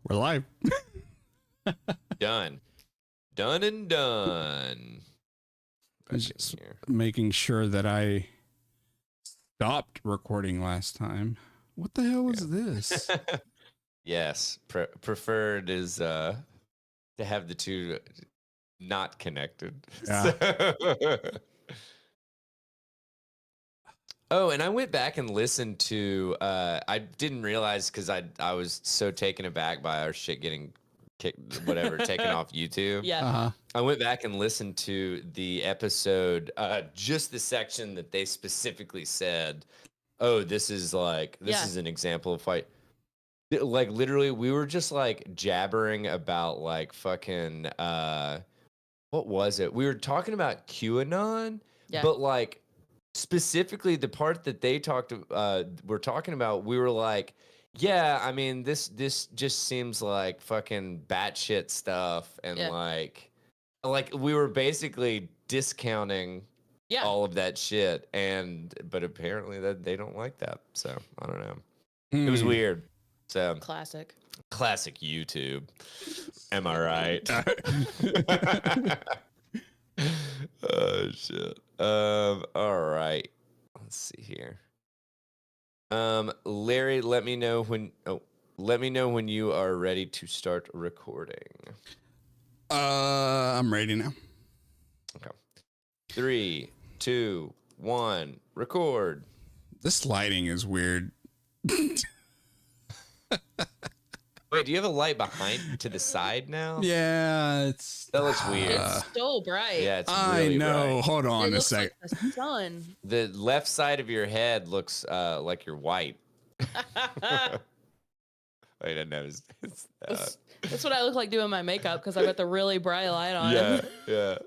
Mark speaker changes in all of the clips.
Speaker 1: We're live.
Speaker 2: Done. Done and done.
Speaker 1: Just making sure that I stopped recording last time. What the hell is this?
Speaker 2: Yes. Preferred is to have the two not connected.
Speaker 1: Yeah.
Speaker 2: Oh, and I went back and listened to I didn't realize because I was so taken aback by our shit getting kicked, taken off YouTube.
Speaker 3: Yeah.
Speaker 2: I went back and listened to the episode, just the section that they specifically said, oh, this is an example of fight. Like literally we were just like jabbering about like fucking what was it? We were talking about QAnon, but like specifically the part that they were talking about, we were like, yeah, I mean this just seems like fucking batshit stuff, and like we were basically discounting all of that shit, but apparently that they don't like that, so I don't know. It was weird. So
Speaker 3: Classic
Speaker 2: YouTube. Am I right? Oh shit. All right. Let's see here. Larry, let me know when you are ready to start recording.
Speaker 1: I'm ready now.
Speaker 2: Okay. 3, 2, 1, record.
Speaker 1: This lighting is weird.
Speaker 2: Wait, do you have a light behind to the side now?
Speaker 1: Yeah,
Speaker 2: that looks weird.
Speaker 3: It's so bright.
Speaker 2: Yeah, it's really bright.
Speaker 1: Hold on a sec.
Speaker 3: Like the sun.
Speaker 2: The left side of your head looks like you're white. Wait, I know.
Speaker 3: That's what I look like doing my makeup because I got the really bright light on.
Speaker 2: Yeah.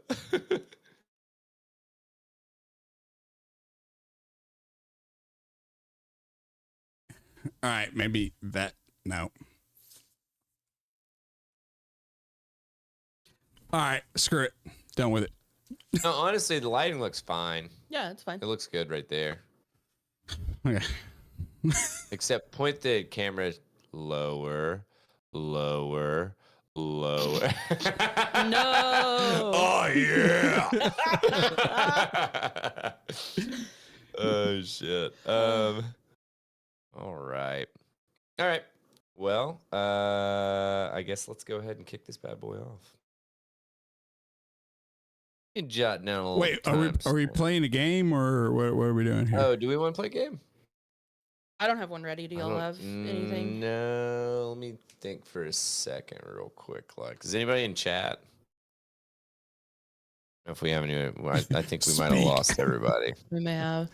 Speaker 1: All right, maybe that. No. All right, screw it. Done with it.
Speaker 2: No, honestly, the lighting looks fine.
Speaker 3: Yeah, it's fine.
Speaker 2: It looks good right there.
Speaker 1: Okay.
Speaker 2: Except point the camera lower.
Speaker 3: No.
Speaker 2: Oh yeah. Oh shit. All right. Well, I guess let's go ahead and kick this bad boy off. And jot down a little.
Speaker 1: Wait, are we playing a game or what are we doing here?
Speaker 2: Oh, do we want to play a game?
Speaker 3: I don't have one ready. Do y'all have anything?
Speaker 2: No, let me think for a second real quick. Like, is anybody in chat? If we have any, I think we might have lost everybody.
Speaker 3: We may have.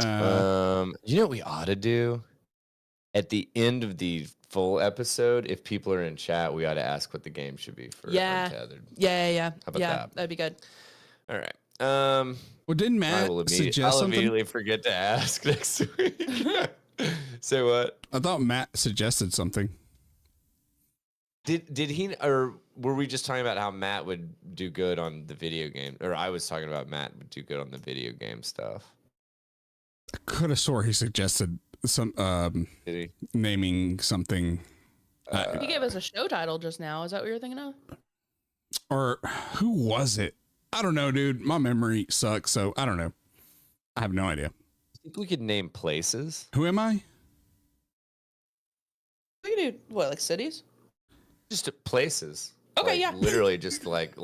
Speaker 2: You know what we ought to do? At the end of the full episode, if people are in chat, we ought to ask what the game should be for Untethered.
Speaker 3: Yeah.
Speaker 2: How about that?
Speaker 3: That'd be good.
Speaker 2: All right.
Speaker 1: Well, didn't Matt suggest something?
Speaker 2: I'll immediately forget to ask next week. Say what?
Speaker 1: I thought Matt suggested something.
Speaker 2: Did he, or were we just talking about how Matt would do good on the video game? Or I was talking about Matt would do good on the video game stuff.
Speaker 1: I could have swore he suggested some
Speaker 2: Did he?
Speaker 1: naming something.
Speaker 3: He gave us a show title just now. Is that what you're thinking of?
Speaker 1: Or who was it? I don't know, dude. My memory sucks, so I don't know. I have no idea.
Speaker 2: I think we could name places.
Speaker 1: Who am I?
Speaker 3: We could do what, like cities?
Speaker 2: Just places.
Speaker 3: Okay,
Speaker 2: like,
Speaker 3: yeah.
Speaker 2: Literally just like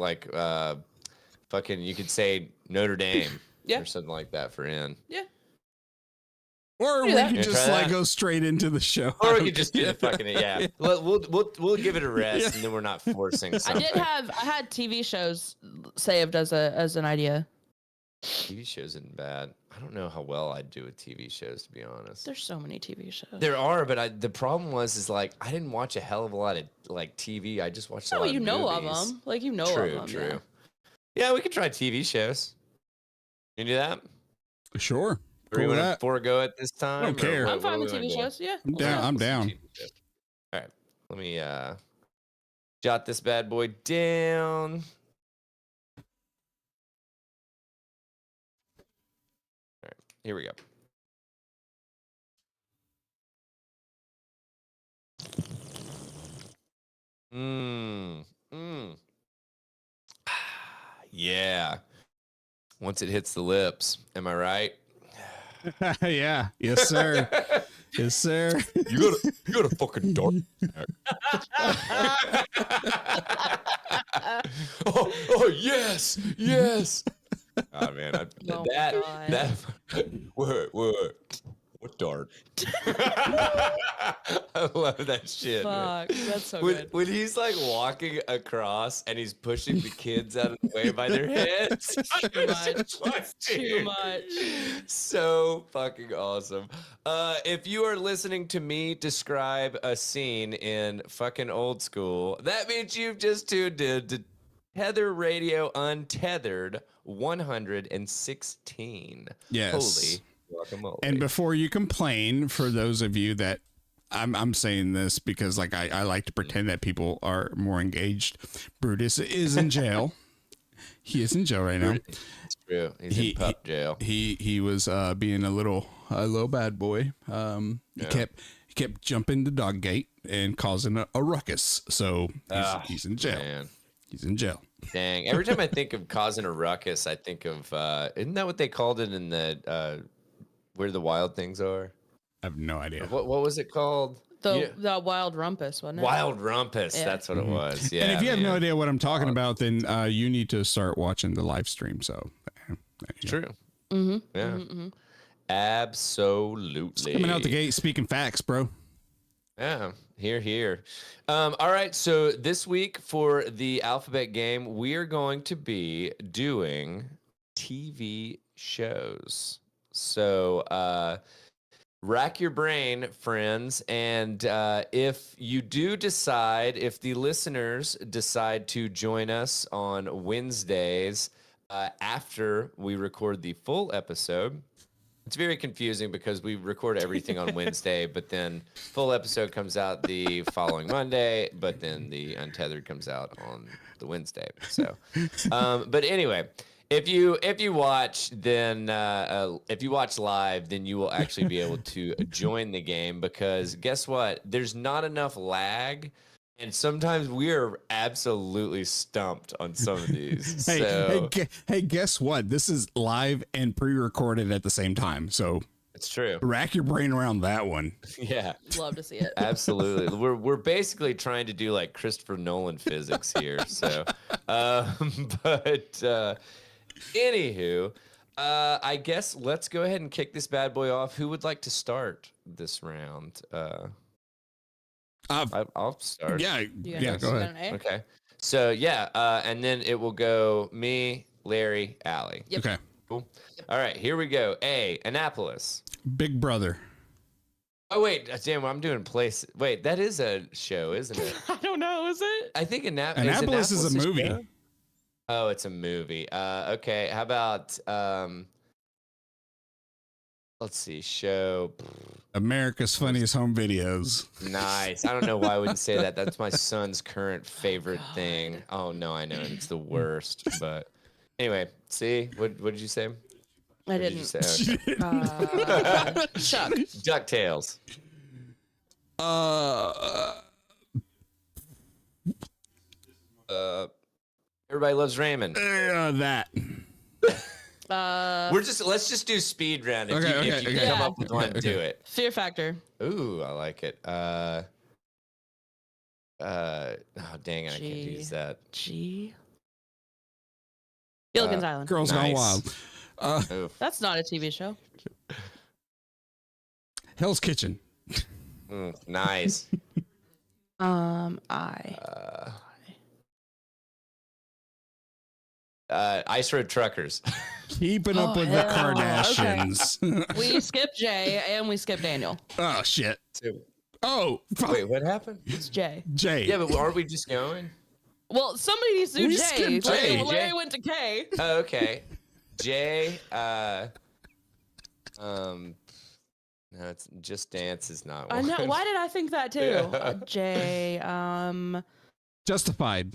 Speaker 2: fucking, you could say Notre Dame or something like that for in.
Speaker 3: Yeah.
Speaker 1: Or we could just like go straight into the show.
Speaker 2: Or we could just do the fucking We'll give it a rest and then we're not forcing something.
Speaker 3: I had TV shows saved as an idea.
Speaker 2: TV shows isn't bad. I don't know how well I'd do with TV shows, to be honest.
Speaker 3: There's so many TV shows.
Speaker 2: There are, but the problem is like I didn't watch a hell of a lot of like TV. I just watched a lot of movies.
Speaker 3: Of them. Like of them.
Speaker 2: True. Yeah, we could try TV shows. You do that?
Speaker 1: Sure.
Speaker 2: Or you want to forego it this time?
Speaker 1: I don't care.
Speaker 3: I'm fine with TV shows. Yeah.
Speaker 1: I'm down.
Speaker 2: All right. Let me jot this bad boy down. All right. Here we go. Mm. Mm. Yeah. Once it hits the lips, am I right?
Speaker 1: Yeah. Yes, sir. Yes, sir.
Speaker 2: You got a fucking dark. oh yes, yes. Oh man,
Speaker 3: Oh my God.
Speaker 2: What dart? I love that shit, man.
Speaker 3: Fuck, that's so
Speaker 2: when,
Speaker 3: good.
Speaker 2: when he's like walking across and he's pushing the kids out of the way by their heads.
Speaker 3: Too much. Too much.
Speaker 2: So fucking awesome. If you are listening to me describe a scene in fucking Old School, that means you've just tuned in to Tether Radio Untethered 116.
Speaker 1: Yes.
Speaker 2: Holy guacamole.
Speaker 1: And before you complain, for those of you that I'm saying this because like I like to pretend that people are more engaged. Brutus is in jail. He is in jail right now.
Speaker 2: It's true. He's in pup jail.
Speaker 1: He was being a little bad boy. He kept jumping the dog gate and causing a ruckus. So he's in jail. Man. He's in jail.
Speaker 2: Dang. Every time I think of causing a ruckus, I think of isn't that what they called it in the Where the Wild Things Are?
Speaker 1: I have no idea.
Speaker 2: What was it called?
Speaker 3: The Wild Rumpus, wasn't it?
Speaker 2: Wild Rumpus. Yeah. That's what it was. Yeah.
Speaker 1: And if you have no idea what I'm talking about, then you need to start watching the live stream. So
Speaker 2: true.
Speaker 3: Mm-hmm.
Speaker 2: Yeah. Mm-hmm. Absolutely.
Speaker 1: It's coming out the gate speaking facts, bro.
Speaker 2: Yeah. Here. All right. So this week for the alphabet game, we are going to be doing TV shows. So rack your brain, friends. And if you do decide, if the listeners decide to join us on Wednesdays after we record the full episode, it's very confusing because we record everything on Wednesday, but then full episode comes out the following Monday, but then the Untethered comes out on the Wednesday. So, but anyway, if you watch, then if you watch live, then you will actually be able to join the game because guess what? There's not enough lag. And sometimes we are absolutely stumped on some of these.
Speaker 1: Hey, guess what? This is live and pre-recorded at the same time. So
Speaker 2: it's true.
Speaker 1: Rack your brain around that one.
Speaker 2: Yeah.
Speaker 3: Love to see it.
Speaker 2: Absolutely. We're basically trying to do like Christopher Nolan physics here. So, but anywho, I guess let's go ahead and kick this bad boy off. Who would like to start this round? I'll start.
Speaker 1: Yeah, go ahead.
Speaker 2: Okay. So and then it will go me, Larry, Allie.
Speaker 3: Yep.
Speaker 1: Okay.
Speaker 2: Cool. All right, here we go. A, Annapolis.
Speaker 1: Big Brother.
Speaker 2: Oh wait, damn, I'm doing place. Wait, that is a show, isn't it?
Speaker 3: I don't know. Is it?
Speaker 2: I think
Speaker 1: Annapolis is a movie.
Speaker 2: Show? Oh, it's a movie. Okay. How about let's see, show.
Speaker 1: America's Funniest Home Videos.
Speaker 2: Nice. I don't know why I wouldn't say that. That's my son's current favorite thing. Oh no, I know it's the worst. But anyway, see, what did you say?
Speaker 3: I didn't.
Speaker 2: Did you say? Okay.
Speaker 3: Chuck.
Speaker 2: DuckTales. Everybody Loves Raymond.
Speaker 1: That.
Speaker 2: Let's just do speed round. If you come up with one, do it.
Speaker 3: Fear Factor.
Speaker 2: Ooh, I like it. Oh dang it, I can't use that.
Speaker 3: G. Gilligan's Island.
Speaker 1: Girls Gone Wild.
Speaker 3: That's not a TV show.
Speaker 1: Hell's Kitchen.
Speaker 2: Nice. Ice Road Truckers.
Speaker 1: Keeping Up with the Kardashians.
Speaker 3: Okay. We skipped Jay and we skipped Daniel.
Speaker 1: Oh shit. Oh fuck.
Speaker 2: Wait, what happened?
Speaker 3: It's Jay.
Speaker 2: Yeah, but aren't we just going?
Speaker 3: Well, somebody needs to do Jay.
Speaker 1: Jay.
Speaker 3: Larry went to K.
Speaker 2: Oh, okay. Jay. No, it's Just Dance is not one.
Speaker 3: I know. Why did I think that too? Jay.
Speaker 1: Justified.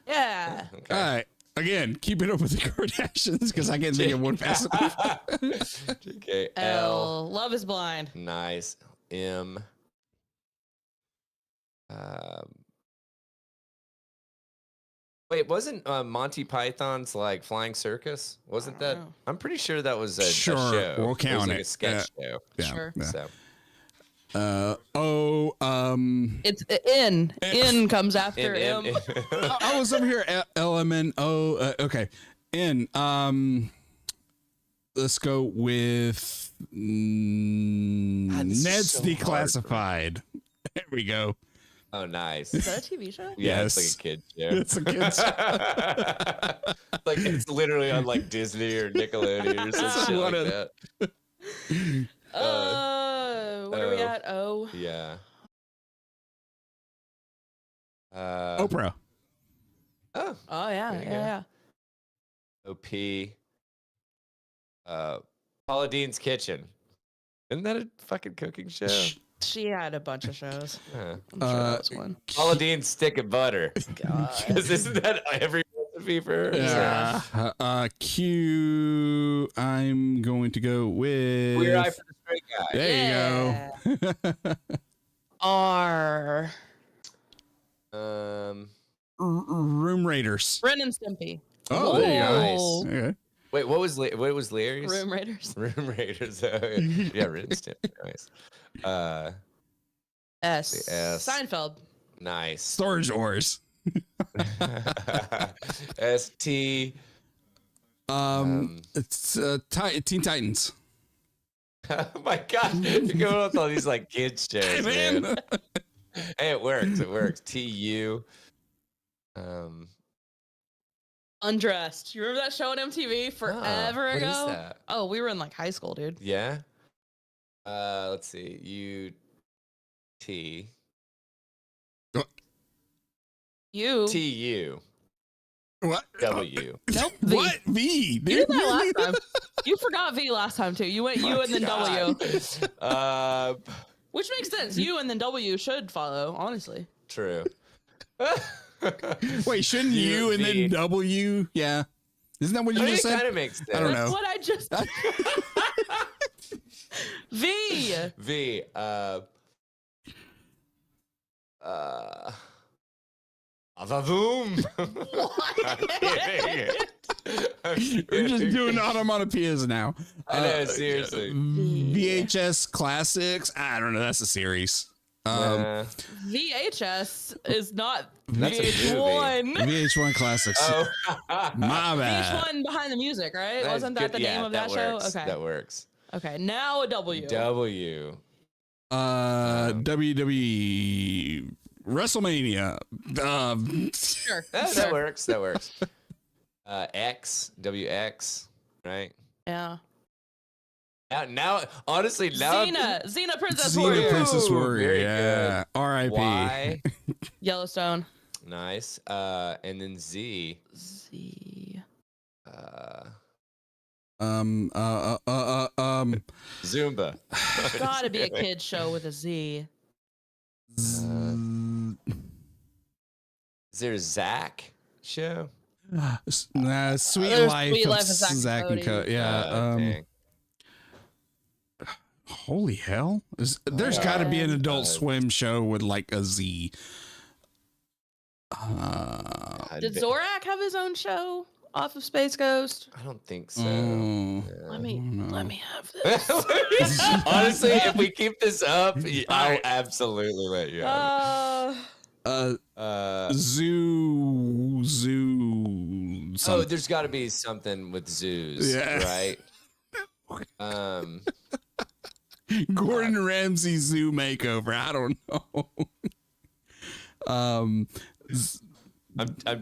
Speaker 3: Yeah.
Speaker 2: Okay.
Speaker 1: All right. Again, Keeping Up with the Kardashians because I can't think of one fast enough.
Speaker 2: Okay.
Speaker 3: L. Love is Blind.
Speaker 2: Nice. M. Wait, wasn't Monty Python's like Flying Circus? Wasn't that?
Speaker 3: know.
Speaker 2: I'm pretty sure that was a
Speaker 1: Sure,
Speaker 2: show.
Speaker 1: we'll
Speaker 2: It was
Speaker 1: count
Speaker 2: like
Speaker 1: it.
Speaker 2: a sketch show.
Speaker 1: Yeah,
Speaker 3: Sure.
Speaker 1: yeah.
Speaker 2: So
Speaker 3: It's N. N comes after M.
Speaker 1: I was over here at LMNO. Okay. N. Let's go with
Speaker 2: God, this is
Speaker 1: Ned's
Speaker 2: so hard for me.
Speaker 1: Declassified. There we go.
Speaker 2: Oh, nice.
Speaker 3: Is that a TV show?
Speaker 2: Yeah,
Speaker 1: Yes.
Speaker 2: it's like a kid show.
Speaker 1: It's a kid's.
Speaker 2: Like it's literally on like Disney or Nickelodeon or some shit like that.
Speaker 3: What are we at? Oh.
Speaker 2: Yeah.
Speaker 1: Oprah.
Speaker 2: Oh,
Speaker 3: Oh yeah,
Speaker 2: There you
Speaker 3: yeah,
Speaker 2: go. OP. Paula Dean's Kitchen. Isn't that a fucking cooking show?
Speaker 3: yeah. She had a bunch of shows.
Speaker 2: Huh.
Speaker 3: I'm sure that was one.
Speaker 2: Paula Dean's Stick of Butter.
Speaker 3: God.
Speaker 2: Because isn't that every recipe for her?
Speaker 1: Yeah. Q. I'm going to go with.
Speaker 2: Queer Eye for the Straight Guy.
Speaker 1: There you go.
Speaker 3: R.
Speaker 1: Room Raiders.
Speaker 3: Ren and Stimpy.
Speaker 1: Oh, there you
Speaker 2: Nice.
Speaker 1: go. Okay.
Speaker 2: Wait, what was Larry's?
Speaker 3: Room Raiders.
Speaker 2: Room Raiders. Oh, yeah, written stiff. Nice.
Speaker 3: S.
Speaker 2: S.
Speaker 3: Seinfeld.
Speaker 2: Nice.
Speaker 1: Storage Wars.
Speaker 2: ST.
Speaker 1: It's Teen Titans.
Speaker 2: Oh my God, you're going with all these like kids shows, man. Hey, it works. It works. TU.
Speaker 3: Undressed. You remember that show on MTV forever
Speaker 2: what
Speaker 3: ago?
Speaker 2: is that?
Speaker 3: Oh, we were in like high school, dude.
Speaker 2: Yeah. Let's see. UT.
Speaker 3: You.
Speaker 2: TU.
Speaker 1: What?
Speaker 2: W.
Speaker 3: Nope. V.
Speaker 1: What? V.
Speaker 3: You did that last time. You forgot V last time too. You went U and then W, which makes sense. U and then W should follow, honestly.
Speaker 2: True.
Speaker 1: Wait, shouldn't you and then W? Yeah. Isn't that what you
Speaker 2: I mean,
Speaker 1: just
Speaker 2: it
Speaker 1: said?
Speaker 2: kind of makes sense.
Speaker 1: I don't
Speaker 3: That's
Speaker 1: know.
Speaker 3: what I just. V.
Speaker 2: V. Avavoom.
Speaker 1: We're just doing onomatopoeias now.
Speaker 2: I know, seriously.
Speaker 1: VHS Classics. I don't know. That's a series.
Speaker 3: VHS is not
Speaker 2: That's a
Speaker 3: VH1.
Speaker 1: VH1 Classics.
Speaker 2: Oh,
Speaker 1: My bad.
Speaker 3: VH1 behind the music, right? Wasn't that
Speaker 2: good.
Speaker 3: the name of that show?
Speaker 2: works.
Speaker 3: Okay.
Speaker 2: That works.
Speaker 3: Okay. Now a W.
Speaker 2: W.
Speaker 1: WWE WrestleMania.
Speaker 3: Sure.
Speaker 2: That works. That works. X. WX. Right.
Speaker 3: Yeah.
Speaker 2: Now, honestly, now.
Speaker 3: Xena Princess
Speaker 1: Xena
Speaker 3: Warrior.
Speaker 1: Princess Warrior.
Speaker 2: Very
Speaker 1: Yeah. R.I.P.
Speaker 2: Y.
Speaker 3: Yellowstone.
Speaker 2: Nice. And then Z.
Speaker 3: Z.
Speaker 2: Zumba.
Speaker 3: Gotta be a kid's show with a Z.
Speaker 2: Is there a Zach show?
Speaker 1: Sweet
Speaker 3: There's
Speaker 1: Life
Speaker 3: Sweet
Speaker 1: of
Speaker 3: Life of Zack and
Speaker 1: Zack and
Speaker 3: Cody.
Speaker 1: Co. Yeah.
Speaker 2: Dang.
Speaker 1: Holy hell! There's got to be an Adult Swim show with like a Z.
Speaker 3: Did Zorak have his own show off of Space Ghost?
Speaker 2: I don't think so.
Speaker 3: Let me have this.
Speaker 2: Honestly, if we keep this up, I'll absolutely let you have
Speaker 1: Zoo.
Speaker 2: Oh, there's got to be something with zoos, right?
Speaker 1: Gordon Ramsay zoo makeover. I don't know.
Speaker 2: I'm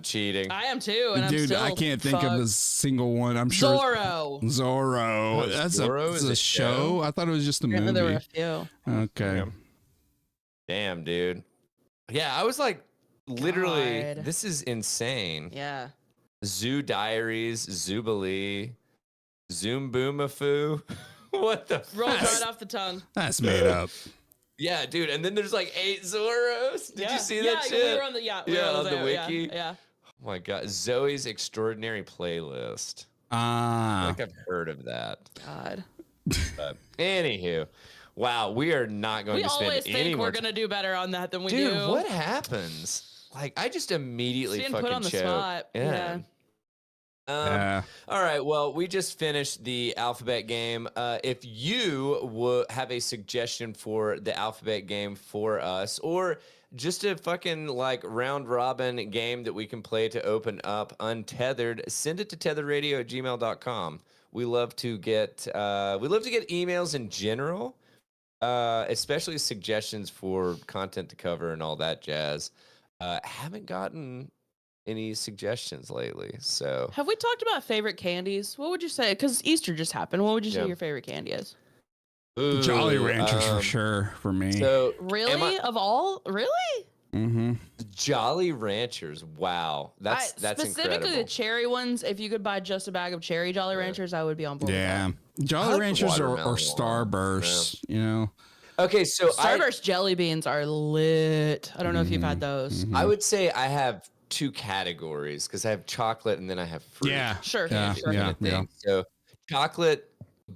Speaker 2: cheating.
Speaker 3: I am too, and
Speaker 1: Dude,
Speaker 3: I'm still
Speaker 1: I can't think of a single one. I'm sure
Speaker 3: Zorro.
Speaker 1: That's
Speaker 2: Zorro is
Speaker 1: a
Speaker 2: a
Speaker 1: show. I thought it was just a
Speaker 3: Apparently there were
Speaker 1: movie.
Speaker 3: a few.
Speaker 1: Okay.
Speaker 2: Damn, dude. Yeah, I was like, literally,
Speaker 3: God.
Speaker 2: this is insane.
Speaker 3: Yeah.
Speaker 2: Zoo Diaries, Zoobilee, Zoom Boomafoo. What the
Speaker 3: Rolls
Speaker 2: fuck?
Speaker 3: right off the tongue.
Speaker 1: That's made up.
Speaker 2: Yeah, dude. And then there's like 8 Zoros. Did you see that
Speaker 3: yeah,
Speaker 2: shit?
Speaker 3: We were on the, we were
Speaker 2: on the
Speaker 3: there,
Speaker 2: wiki.
Speaker 3: Yeah.
Speaker 2: Oh my god, Zoe's Extraordinary Playlist.
Speaker 1: Ah.
Speaker 2: Like I've heard of that.
Speaker 3: God.
Speaker 2: But anywho, wow, we are not going
Speaker 3: We
Speaker 2: to spend
Speaker 3: always
Speaker 2: any
Speaker 3: think
Speaker 2: more
Speaker 3: we're gonna do better on that than we
Speaker 2: Dude,
Speaker 3: do.
Speaker 2: what happens? Like I just immediately
Speaker 3: Being
Speaker 2: fucking
Speaker 3: put on the
Speaker 2: choked.
Speaker 3: spot. Yeah.
Speaker 2: All right. Well, we just finished the alphabet game. If you have a suggestion for the alphabet game for us, or just a fucking like round robin game that we can play to open up Untethered, send it to tetheredradio@gmail.com. We love to get emails in general, especially suggestions for content to cover and all that jazz. Haven't gotten any suggestions lately. So
Speaker 3: Have we talked about favorite candies? What would you say? Because Easter just happened. What would you say your favorite candy is?
Speaker 1: Jolly Ranchers for sure for me.
Speaker 2: So
Speaker 3: really, of all, really?
Speaker 1: Mm-hmm.
Speaker 2: Jolly Ranchers. Wow, that's
Speaker 3: specifically
Speaker 2: incredible.
Speaker 3: the cherry ones. If you could buy just a bag of cherry Jolly Ranchers, I would be on board.
Speaker 1: Yeah,
Speaker 3: with that.
Speaker 1: Jolly
Speaker 2: like
Speaker 1: Ranchers or
Speaker 2: watermelon
Speaker 1: Starbursts. You know.
Speaker 2: Okay, so
Speaker 3: Starburst jelly beans are lit. I don't know if you've had those.
Speaker 2: I would say I have two categories because I have chocolate and then I have fruit.
Speaker 1: Yeah,
Speaker 3: Sure.
Speaker 1: Yeah,
Speaker 3: sure.
Speaker 1: yeah.
Speaker 2: So chocolate,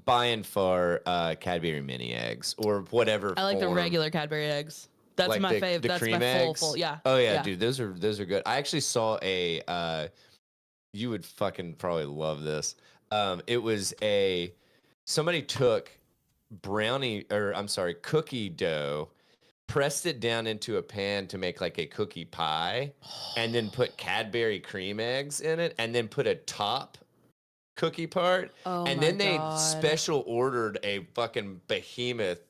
Speaker 2: by and far, Cadbury mini eggs or whatever.
Speaker 3: I like the
Speaker 2: form.
Speaker 3: regular Cadbury eggs. That's
Speaker 2: Like
Speaker 3: my
Speaker 2: the
Speaker 3: fave. That's
Speaker 2: cream
Speaker 3: my
Speaker 2: eggs?
Speaker 3: full. Yeah.
Speaker 2: Oh yeah, dude, those are good. I actually saw a. You would fucking probably love this. It was somebody took cookie dough, pressed it down into a pan to make like a cookie pie, and then put Cadbury cream eggs in it, and then put a top cookie part, and then they special ordered a fucking behemoth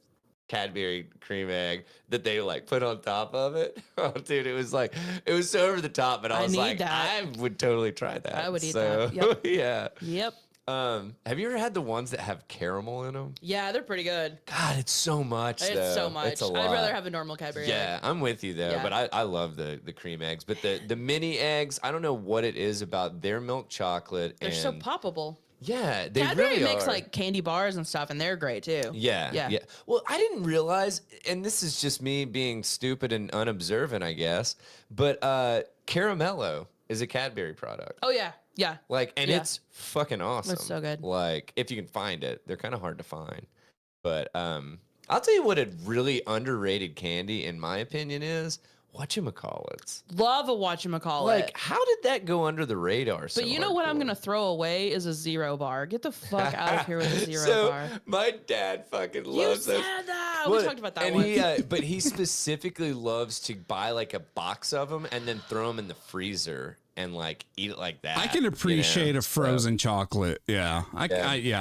Speaker 2: Cadbury cream egg that they like put on top of it. Oh, dude, it was so over the top, but I was like, I would totally try that.
Speaker 3: I would eat that. Yep.
Speaker 2: Yeah.
Speaker 3: Yep.
Speaker 2: Have you ever had the ones that have caramel in them?
Speaker 3: Yeah, they're pretty good.
Speaker 2: God, it's so much.
Speaker 3: It's so much.
Speaker 2: It's a lot.
Speaker 3: I'd rather have a normal Cadbury
Speaker 2: Yeah,
Speaker 3: egg.
Speaker 2: I'm with you though.
Speaker 3: Yeah.
Speaker 2: But I love the cream eggs. But the mini eggs, I don't know what it is about their milk chocolate.
Speaker 3: They're so poppable.
Speaker 2: Yeah, they
Speaker 3: Cadbury
Speaker 2: really
Speaker 3: makes
Speaker 2: are.
Speaker 3: like candy bars and stuff, and they're great too.
Speaker 2: Yeah. Well, I didn't realize, and this is just me being stupid and unobservant, I guess. But Caramello is a Cadbury product.
Speaker 3: Oh yeah. Yeah.
Speaker 2: Like, and
Speaker 3: Yeah.
Speaker 2: it's fucking awesome.
Speaker 3: It's so good.
Speaker 2: Like, if you can find it, they're kind of hard to find. But I'll tell you what a really underrated candy, in my opinion, is whatchamacallits.
Speaker 3: Love a whatchamacallit.
Speaker 2: Like, how did that go under the radar?
Speaker 3: But you know what I'm gonna throw away is a zero bar. Get the fuck out of here with a zero bar.
Speaker 2: My dad fucking
Speaker 3: You
Speaker 2: loves
Speaker 3: said
Speaker 2: those.
Speaker 3: that.
Speaker 2: Well,
Speaker 3: We talked about that
Speaker 2: and
Speaker 3: once.
Speaker 2: but he specifically loves to buy like a box of them and then throw them in the freezer and like eat it like that.
Speaker 1: I can appreciate a frozen chocolate. Yeah, I do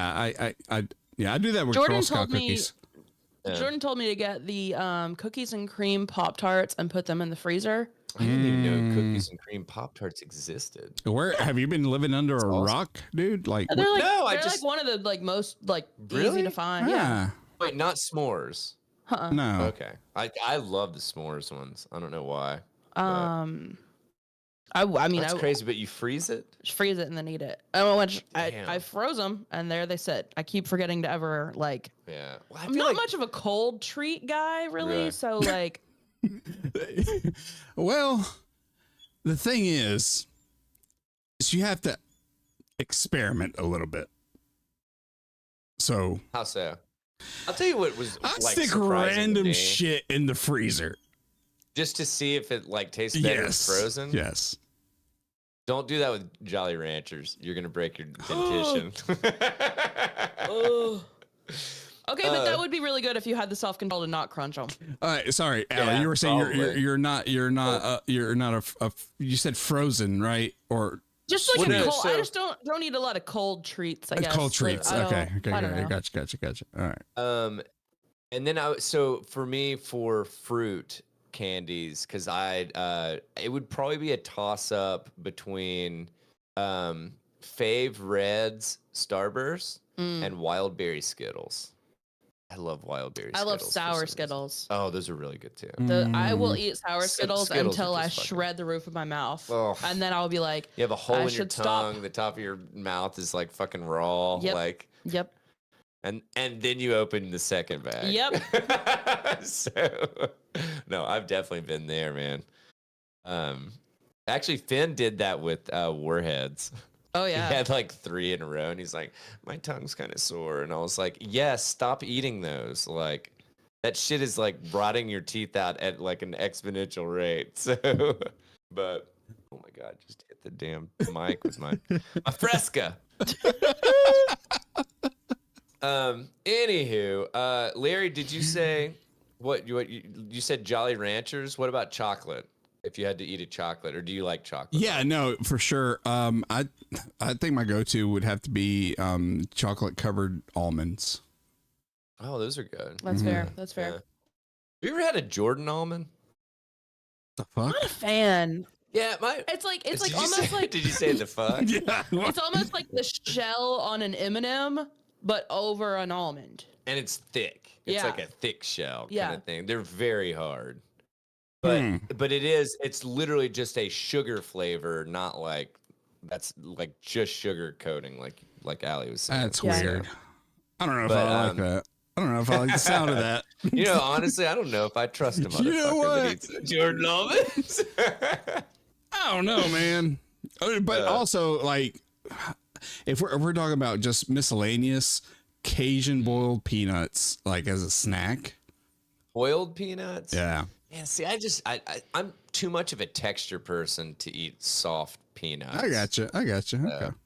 Speaker 1: that with
Speaker 3: Jordan
Speaker 1: Girl Scout
Speaker 3: told me-
Speaker 1: cookies.
Speaker 3: Jordan told me to get the cookies and cream Pop Tarts and put them in the freezer.
Speaker 2: I didn't even know cookies and cream Pop-Tarts existed.
Speaker 1: Where have you been living under a rock, dude? Like,
Speaker 3: They're like,
Speaker 2: No, I
Speaker 3: they're
Speaker 2: just-
Speaker 3: like one of the like most like
Speaker 2: Really?
Speaker 3: easy to find. Yeah.
Speaker 2: Wait, not s'mores.
Speaker 1: No.
Speaker 2: Okay. I love the s'mores ones. I don't know why.
Speaker 3: I mean,
Speaker 2: That's
Speaker 3: I
Speaker 2: crazy, but you freeze it?
Speaker 3: freeze it and then eat it. I froze them and there they sit. I keep forgetting to ever like.
Speaker 2: Yeah. Well, I
Speaker 3: I'm
Speaker 2: feel
Speaker 3: not
Speaker 2: like
Speaker 3: much of a cold treat guy, really.
Speaker 2: Right.
Speaker 3: So like,
Speaker 1: Well, the thing is you have to experiment a little bit. So
Speaker 2: how so? I'll tell you what was
Speaker 1: I'd
Speaker 2: like
Speaker 1: stick
Speaker 2: surprising to
Speaker 1: random
Speaker 2: me,
Speaker 1: shit in the freezer.
Speaker 2: just to see if it like tastes better
Speaker 1: Yes.
Speaker 2: frozen.
Speaker 1: Yes.
Speaker 2: Don't do that with Jolly Ranchers. You're gonna break your dentition.
Speaker 3: okay, but that would be really good if you had the self control to not crunch them.
Speaker 1: All right. Sorry, Allie.
Speaker 2: Yeah,
Speaker 1: You were saying
Speaker 2: probably.
Speaker 1: you're not you said frozen, right? Or
Speaker 3: Just like
Speaker 2: Well,
Speaker 3: a
Speaker 2: no,
Speaker 3: cold. I
Speaker 2: so-
Speaker 3: just don't eat a lot of cold treats. I guess
Speaker 1: cold
Speaker 3: Like,
Speaker 1: treats.
Speaker 3: I don't-
Speaker 1: Okay.
Speaker 3: I don't know.
Speaker 1: Gotcha. All right.
Speaker 2: And then so for me, for fruit candies, because it would probably be a toss up between Fave Reds Starburst and Wild Berry Skittles. I love Wild Berry
Speaker 3: I
Speaker 2: Skittles.
Speaker 3: love
Speaker 2: for
Speaker 3: sour
Speaker 2: some reason.
Speaker 3: Skittles.
Speaker 2: Oh, those are really good too.
Speaker 3: I will eat sour Skittles
Speaker 2: Skittles are
Speaker 3: until I
Speaker 2: just fucking-
Speaker 3: shred the roof of my mouth,
Speaker 2: Ugh.
Speaker 3: and then I'll be like,
Speaker 2: You have a hole
Speaker 3: I
Speaker 2: in your
Speaker 3: should stop.
Speaker 2: tongue. The top of your mouth is like fucking raw.
Speaker 3: Yep.
Speaker 2: Like,
Speaker 3: "Yep,
Speaker 2: and then you open the second bag.
Speaker 3: Yep.
Speaker 2: So, no, I've definitely been there, man. Actually, Finn did that with Warheads.
Speaker 3: oh
Speaker 2: He
Speaker 3: yeah."
Speaker 2: had like 3 in a row, and he's like, "My tongue's kind of sore," and I was like, "Yes, stop eating those. Like, that shit is like rotting your teeth out at like an exponential rate." So, But oh my god, just hit the damn mic with my Fresca. Anywho, Larry, did you say what you said Jolly Ranchers? What about chocolate? If you had to eat a chocolate, or do you like chocolate?
Speaker 1: Yeah, no, for sure. I think my go-to would have to be chocolate covered almonds.
Speaker 2: Oh, those are good.
Speaker 3: That's fair. That's fair.
Speaker 2: Yeah. Have you ever had a Jordan almond?
Speaker 1: The fuck?
Speaker 3: Not a fan.
Speaker 2: Yeah,
Speaker 3: It's like
Speaker 2: did
Speaker 3: almost
Speaker 2: you say,
Speaker 3: like
Speaker 2: Did you say the fuck?
Speaker 1: Yeah.
Speaker 3: it's almost like the shell on an M&M, but over an almond.
Speaker 2: And it's thick. It's
Speaker 3: Yeah.
Speaker 2: like a thick shell
Speaker 3: Yeah.
Speaker 2: kind of thing. They're very hard. But it's literally just a sugar flavor, not like that's like just sugar coating, like Allie was saying.
Speaker 1: That's
Speaker 3: Yeah.
Speaker 1: weird. I don't know if I like that. I don't know if I like the sound of that.
Speaker 2: You know, honestly, I don't know if I trust a motherfucker
Speaker 1: You know
Speaker 2: that
Speaker 1: what?
Speaker 2: eats Jordan almonds.
Speaker 1: I don't know, man. But also, like, if we're talking about just miscellaneous Cajun boiled peanuts, like as a snack.
Speaker 2: Boiled peanuts?
Speaker 1: Yeah.
Speaker 2: Man, see, I'm too much of a texture person to eat soft peanuts.
Speaker 1: I gotcha.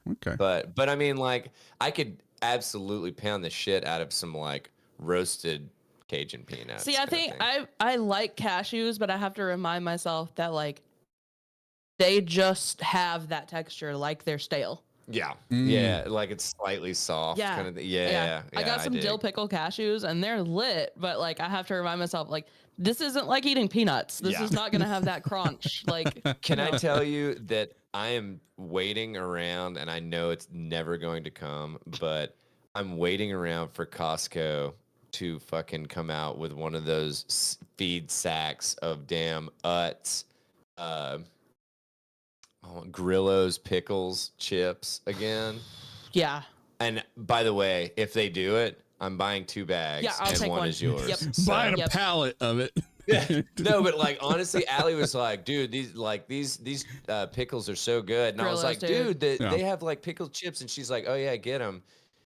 Speaker 1: Okay.
Speaker 2: But I mean, like, I could absolutely pound the shit out of some like roasted Cajun peanuts.
Speaker 3: See, I think I like cashews, but I have to remind myself that like they just have that texture, like they're stale.
Speaker 2: Yeah. Yeah. Like it's slightly soft.
Speaker 3: Yeah.
Speaker 2: Kind of yeah.
Speaker 3: I got some dill pickle cashews and they're lit, but like I have to remind myself, like, this isn't like eating peanuts. This is not going to have that crunch. Like,
Speaker 2: can I tell you that I am waiting around, and I know it's never going to come, but I'm waiting around for Costco to fucking come out with one of those feed sacks of damn Utz, Grillo's pickles chips again.
Speaker 3: Yeah.
Speaker 2: And by the way, if they do it, I'm buying 2 bags.
Speaker 3: Yeah, I'll
Speaker 2: and
Speaker 3: take
Speaker 2: one
Speaker 3: one.
Speaker 2: is yours.
Speaker 3: Yep.
Speaker 2: So-
Speaker 1: Buying a pallet of it.
Speaker 2: Yeah. No, but like honestly, Allie was like, dude, these pickles are so good. And I was
Speaker 3: Grillos,
Speaker 2: like,
Speaker 3: dude.
Speaker 2: they have like pickled chips. And she's like, oh yeah, get them.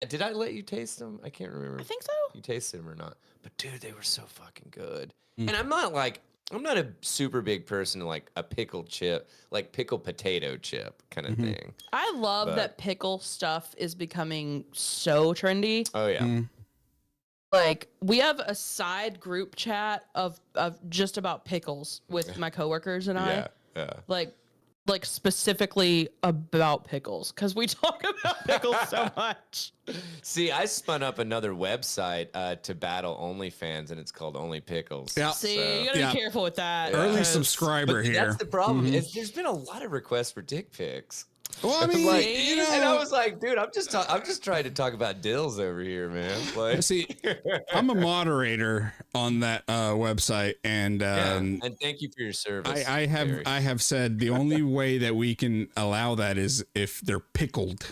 Speaker 2: Did I let you taste them? I can't remember.
Speaker 3: I think so.
Speaker 2: You tasted them or not. But dude, they were so fucking good. And I'm not a super big person like a pickled chip, like pickled potato chip kind of thing.
Speaker 3: I love that pickle stuff is becoming so trendy.
Speaker 2: Oh yeah.
Speaker 3: Like, we have a side group chat of just about pickles with my coworkers and I.
Speaker 2: Yeah.
Speaker 3: Like specifically about pickles, because we talk about pickles so much.
Speaker 2: See, I spun up another website to battle OnlyFans, and it's called Only Pickles.
Speaker 1: Yeah.
Speaker 3: See, you gotta be careful with that.
Speaker 1: Early
Speaker 3: because-
Speaker 1: subscriber here.
Speaker 2: That's the problem. Is there's been a lot of requests for dick pics.
Speaker 1: Well, I mean,
Speaker 2: Like,
Speaker 1: you know,
Speaker 2: and I was like, dude, I'm just trying to talk about dills over here, man. Like,
Speaker 1: see, I'm a moderator on that website, and
Speaker 2: and thank you for your service.
Speaker 1: I have said the only way that we can allow that is if they're pickled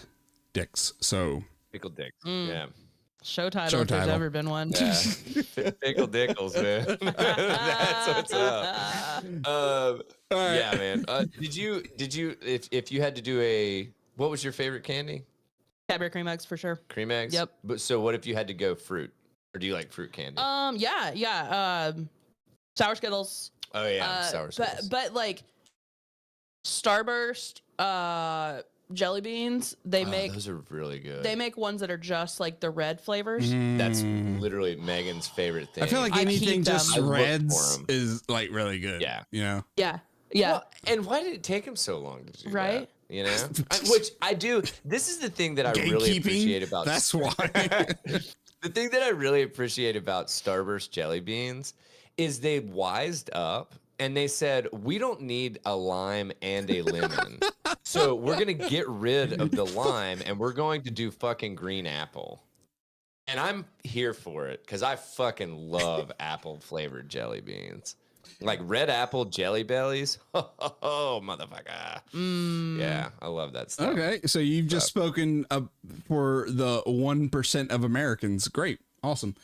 Speaker 1: dicks. So
Speaker 2: pickled dicks. Yeah.
Speaker 3: Show title,
Speaker 1: Show
Speaker 3: if there's
Speaker 1: title.
Speaker 3: ever been one.
Speaker 2: Yeah. Pickled dickles, man. That's what's up. Yeah, man. Did you if you had to do what was your favorite candy?
Speaker 3: Cadbury cream eggs for sure.
Speaker 2: Cream eggs?
Speaker 3: Yep.
Speaker 2: But so what if you had to go fruit? Or do you like fruit candy?
Speaker 3: Yeah. Sour Skittles.
Speaker 2: Oh yeah, sour Skittles.
Speaker 3: But like Starburst, jelly beans, they make
Speaker 2: those are really good.
Speaker 3: they make ones that are just like the red flavors.
Speaker 2: That's literally Megan's favorite thing.
Speaker 1: I feel like
Speaker 3: I
Speaker 1: anything
Speaker 3: keep them.
Speaker 1: just
Speaker 2: I look
Speaker 1: reds
Speaker 2: for 'em.
Speaker 1: is like really good.
Speaker 2: Yeah.
Speaker 1: You know?
Speaker 3: Yeah. Yeah.
Speaker 2: Well, and why did it take him so long to do
Speaker 3: Right?
Speaker 2: that? You know, which I do. This is the thing that I really
Speaker 1: Gatekeeping?
Speaker 2: appreciate about.
Speaker 1: That's why.
Speaker 2: The thing that I really appreciate about Starburst jelly beans is they wised up and they said, we don't need a lime and a lemon. So we're going to get rid of the lime and we're going to do fucking green apple. And I'm here for it because I fucking love apple flavored jelly beans. Like red apple jelly bellies. Oh, motherfucker. Yeah, I love that stuff.
Speaker 1: Okay, so you've just spoken for the 1% of Americans. Great, awesome.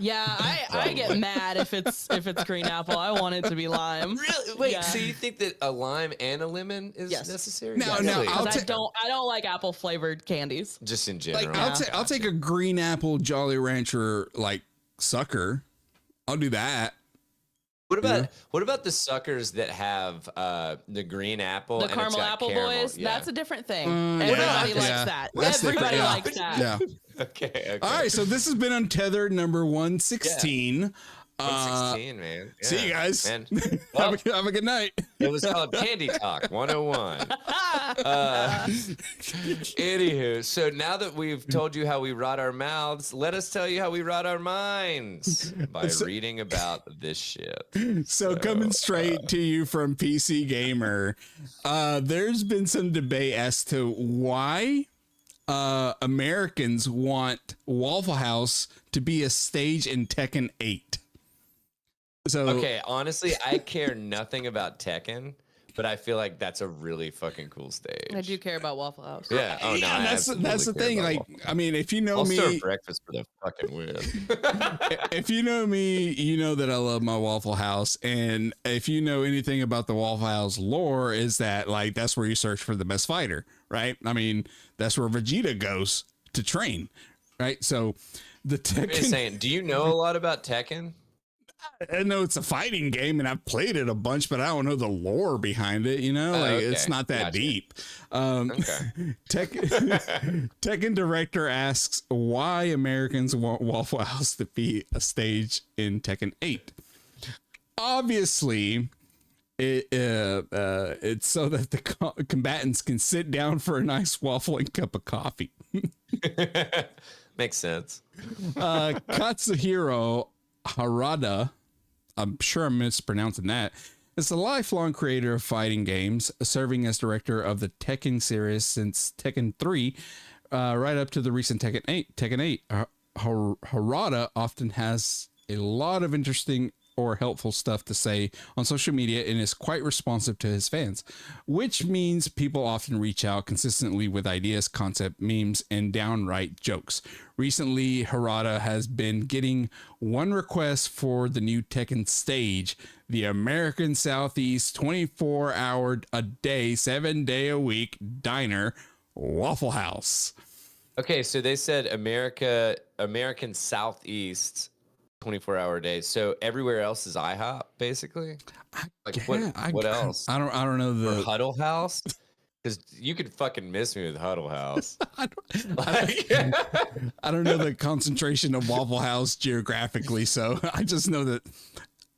Speaker 3: Yeah, I get mad if it's green apple. I want it to be lime.
Speaker 2: Really? Wait,
Speaker 3: Yeah.
Speaker 2: so you think that a lime and a lemon is
Speaker 3: Yes.
Speaker 2: necessary?
Speaker 1: No,
Speaker 2: Yes.
Speaker 1: no,
Speaker 2: Really?
Speaker 1: I'll
Speaker 3: Because
Speaker 1: ta-
Speaker 3: I don't like apple flavored candies.
Speaker 2: Just in general.
Speaker 1: Like I'll take a green apple Jolly Rancher like sucker. I'll do that.
Speaker 2: What about the suckers that have the green apple?
Speaker 3: The
Speaker 2: and
Speaker 3: caramel apple boys.
Speaker 2: Yeah.
Speaker 3: That's a different thing.
Speaker 1: Yeah,
Speaker 3: Everybody likes that.
Speaker 1: That's
Speaker 3: Everybody
Speaker 1: different,
Speaker 3: likes that.
Speaker 1: Yeah.
Speaker 2: Okay.
Speaker 1: All right. So this has been Untethered number 116.
Speaker 2: 116, man. Yeah.
Speaker 1: See you guys.
Speaker 2: Man.
Speaker 1: Have a good night.
Speaker 2: It was called Candy Talk 101. Anywho, so now that we've told you how we rot our mouths, let us tell you how we rot our minds by reading about this shit.
Speaker 1: So coming straight to you from PC Gamer, there's been some debate as to why Americans want Waffle House to be a stage in Tekken 8. So
Speaker 2: Okay, honestly, I care nothing about Tekken, but I feel like that's a really fucking cool stage.
Speaker 3: I do care about Waffle House.
Speaker 2: Yeah. Oh no,
Speaker 1: yeah, that's the
Speaker 2: care
Speaker 1: thing.
Speaker 2: about
Speaker 1: Like,
Speaker 2: Waffle House.
Speaker 1: I mean, if you know
Speaker 2: I'll
Speaker 1: me,
Speaker 2: serve breakfast for the fucking win.
Speaker 1: if you know me, you know that I love my Waffle House. And if you know anything about the Waffle House lore, is that like that's where you search for the best fighter, right? I mean, that's where Vegeta goes to train, right? So the
Speaker 2: I'm just
Speaker 1: Tekken,
Speaker 2: saying, do you know a lot about Tekken?
Speaker 1: I know it's a fighting game and I've played it a bunch, but I don't know the lore behind it. You know, like it's not that
Speaker 2: Gotcha.
Speaker 1: deep.
Speaker 2: Okay.
Speaker 1: Tekken director asks why Americans want Waffle House to be a stage in Tekken 8. Obviously, it's so that the combatants can sit down for a nice waffle and cup of coffee.
Speaker 2: Makes sense.
Speaker 1: Katsuhiro Harada, I'm sure I'm mispronouncing that, is a lifelong creator of fighting games, serving as director of the Tekken series since Tekken 3, right up to the recent Tekken 8. Tekken 8. Harada often has a lot of interesting or helpful stuff to say on social media and is quite responsive to his fans, which means people often reach out consistently with ideas, concept, memes, and downright jokes. Recently, Harada has been getting one request for the new Tekken stage, the American Southeast 24-hour a day, 7-day a week diner Waffle House.
Speaker 2: Okay, so they said American Southeast 24-hour days. So everywhere else is IHOP, basically. Like what else?
Speaker 1: I don't know
Speaker 2: Or
Speaker 1: the
Speaker 2: Huddle House. Because you could fucking miss me with Huddle House.
Speaker 1: I don't know the concentration of Waffle House geographically, so I just know that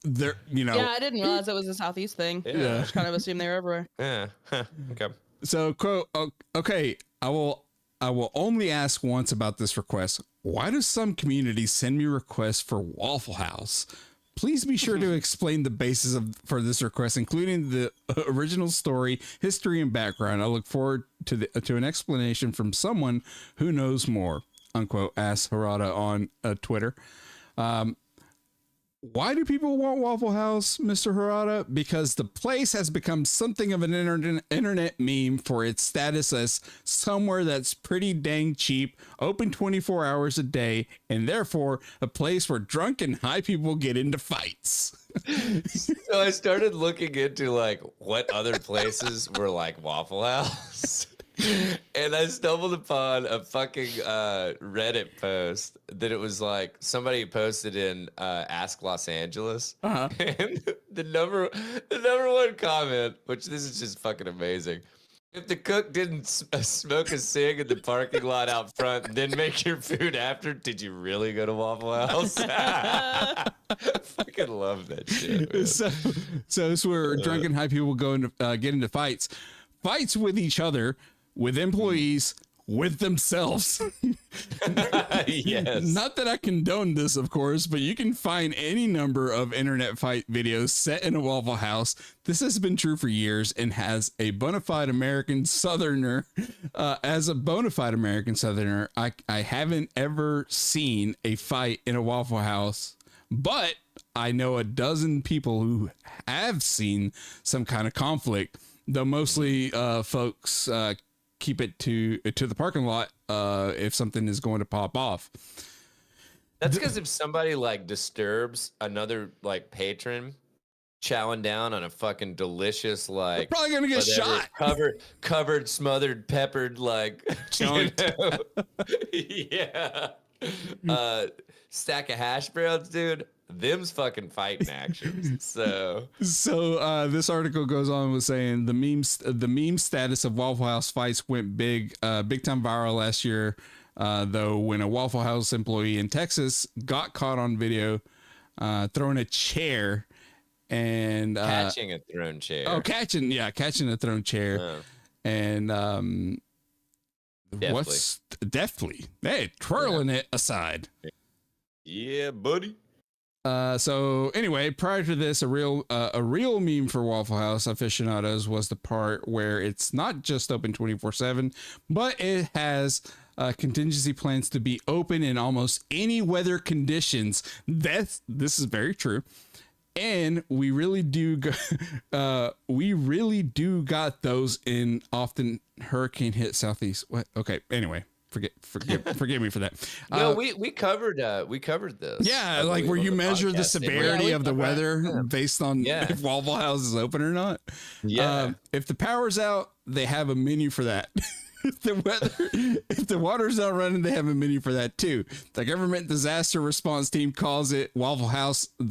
Speaker 1: they're, you know.
Speaker 3: Yeah, I didn't realize it was a Southeast thing.
Speaker 2: Yeah.
Speaker 3: I just kind of assumed they were everywhere.
Speaker 2: Yeah. Huh. Okay.
Speaker 1: So quote, okay, I will only ask once about this request. Why do some communities send me requests for Waffle House? Please be sure to explain the basis for this request, including the original story, history, and background. I look forward to an explanation from someone who knows more, unquote, asked Harada on Twitter. Why do people want Waffle House, Mr. Harada? Because the place has become something of an internet meme for its status as somewhere that's pretty dang cheap, open 24 hours a day, and therefore a place where drunk and high people get into fights.
Speaker 2: So I started looking into like what other places were like Waffle House. And I stumbled upon a fucking Reddit post that it was like somebody posted in Ask Los Angeles.
Speaker 1: Uh-huh.
Speaker 2: And the number one comment, which this is just fucking amazing. If the cook didn't smoke a cig in the parking lot out front, then make your food after, did you really go to Waffle House? I fucking love that shit, man.
Speaker 1: So it's where drunk and high people go into get into fights with each other, with employees, with themselves.
Speaker 2: Yes.
Speaker 1: Not that I condone this, of course, but you can find any number of internet fight videos set in a Waffle House. This has been true for years and has a bona fide American Southerner. As a bona fide American Southerner, I haven't ever seen a fight in a Waffle House, but I know a dozen people who have seen some kind of conflict, though mostly folks keep it to the parking lot if something is going to pop off.
Speaker 2: That's because if somebody like disturbs another like patron chowing down on a fucking delicious like
Speaker 1: They're probably gonna get shot.
Speaker 2: covered, smothered, peppered like
Speaker 1: Joint.
Speaker 2: yeah. Stack of hash browns, dude. them's fucking fighting actions. So
Speaker 1: this article goes on with saying the meme status of Waffle House fights went big time viral last year, though, when a Waffle House employee in Texas got caught on video throwing a chair and
Speaker 2: catching a thrown chair.
Speaker 1: Oh, catching a thrown chair. And deftly, hey, twirling it aside.
Speaker 2: Yeah, buddy.
Speaker 1: So anyway, prior to this, a real meme for Waffle House aficionados was the part where it's not just open 24/7, but it has contingency plans to be open in almost any weather conditions. This is very true. And we really do got those in often hurricane hit southeast. What? Okay. Anyway, forgive me for that.
Speaker 2: No, we covered this.
Speaker 1: Yeah, like where you measure the severity of the weather based on if Waffle House is open or not.
Speaker 2: Yeah.
Speaker 1: If the power's out, they have a menu for that. If the water's not running, they have a menu for that too. The government disaster response team calls it the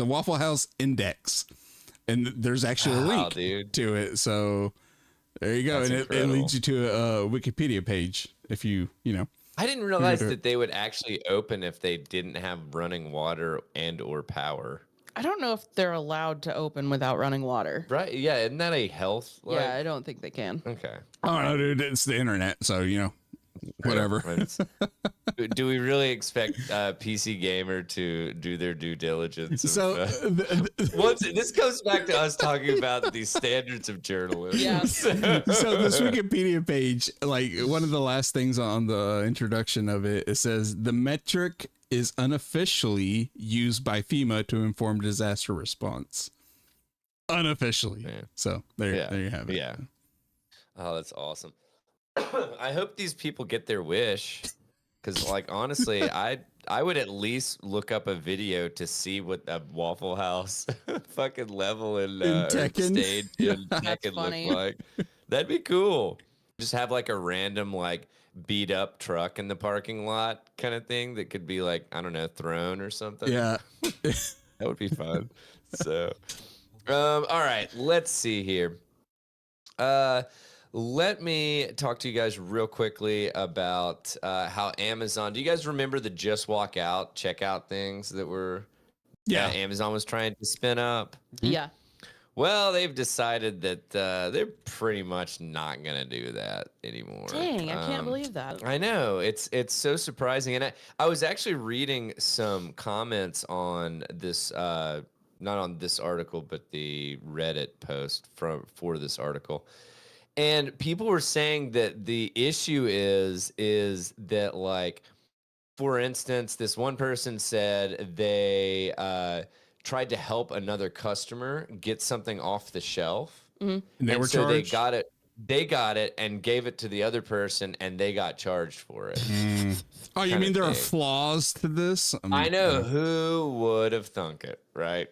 Speaker 1: Waffle House Index, and there's actually a link to it. So there you go. That's and it leads you to a Wikipedia page if you know.
Speaker 2: I didn't realize that they would actually open if they didn't have running water and or power.
Speaker 3: I don't know if they're allowed to open without running water.
Speaker 2: Right? Yeah. Isn't that a health?
Speaker 3: Yeah, I don't think they can.
Speaker 2: Okay.
Speaker 1: Oh no, dude! It's the internet, so whatever.
Speaker 2: Do we really expect PC Gamer to do their due diligence?
Speaker 1: So
Speaker 2: this goes back to us talking about the standards of journalism.
Speaker 3: Yeah.
Speaker 1: So this Wikipedia page, like one of the last things on the introduction of it, it says the metric is unofficially used by FEMA to inform disaster response. Unofficially. Yeah. So there you have it.
Speaker 2: Yeah. Oh, that's awesome. I hope these people get their wish, because, like, honestly, I would at least look up a video to see what a Waffle House fucking level in stage in Tekken look like. That'd be cool. Just have like a random like beat up truck in the parking lot kind of thing that could be like, I don't know, thrown or something.
Speaker 1: Yeah.
Speaker 2: That would be fun. So, all right, let's see here. Let me talk to you guys real quickly about how Amazon. Do you guys remember the just walk out checkout things that were?
Speaker 1: Yeah,
Speaker 2: Amazon was trying to spin up.
Speaker 3: Yeah.
Speaker 2: Well, they've decided that they're pretty much not gonna do that anymore.
Speaker 3: Dang, I can't believe that.
Speaker 2: I know, it's so surprising, and I was actually reading some comments on this, not on this article, but the Reddit post for this article. And people were saying that the issue is that, like, for instance, this one person said they tried to help another customer get something off the shelf.
Speaker 1: Mm-hmm. And they were
Speaker 2: so
Speaker 1: charged?
Speaker 2: They got it and gave it to the other person, and they got charged for it.
Speaker 1: Oh, you mean there are flaws to this?
Speaker 2: I know. Who would have thunk it, right?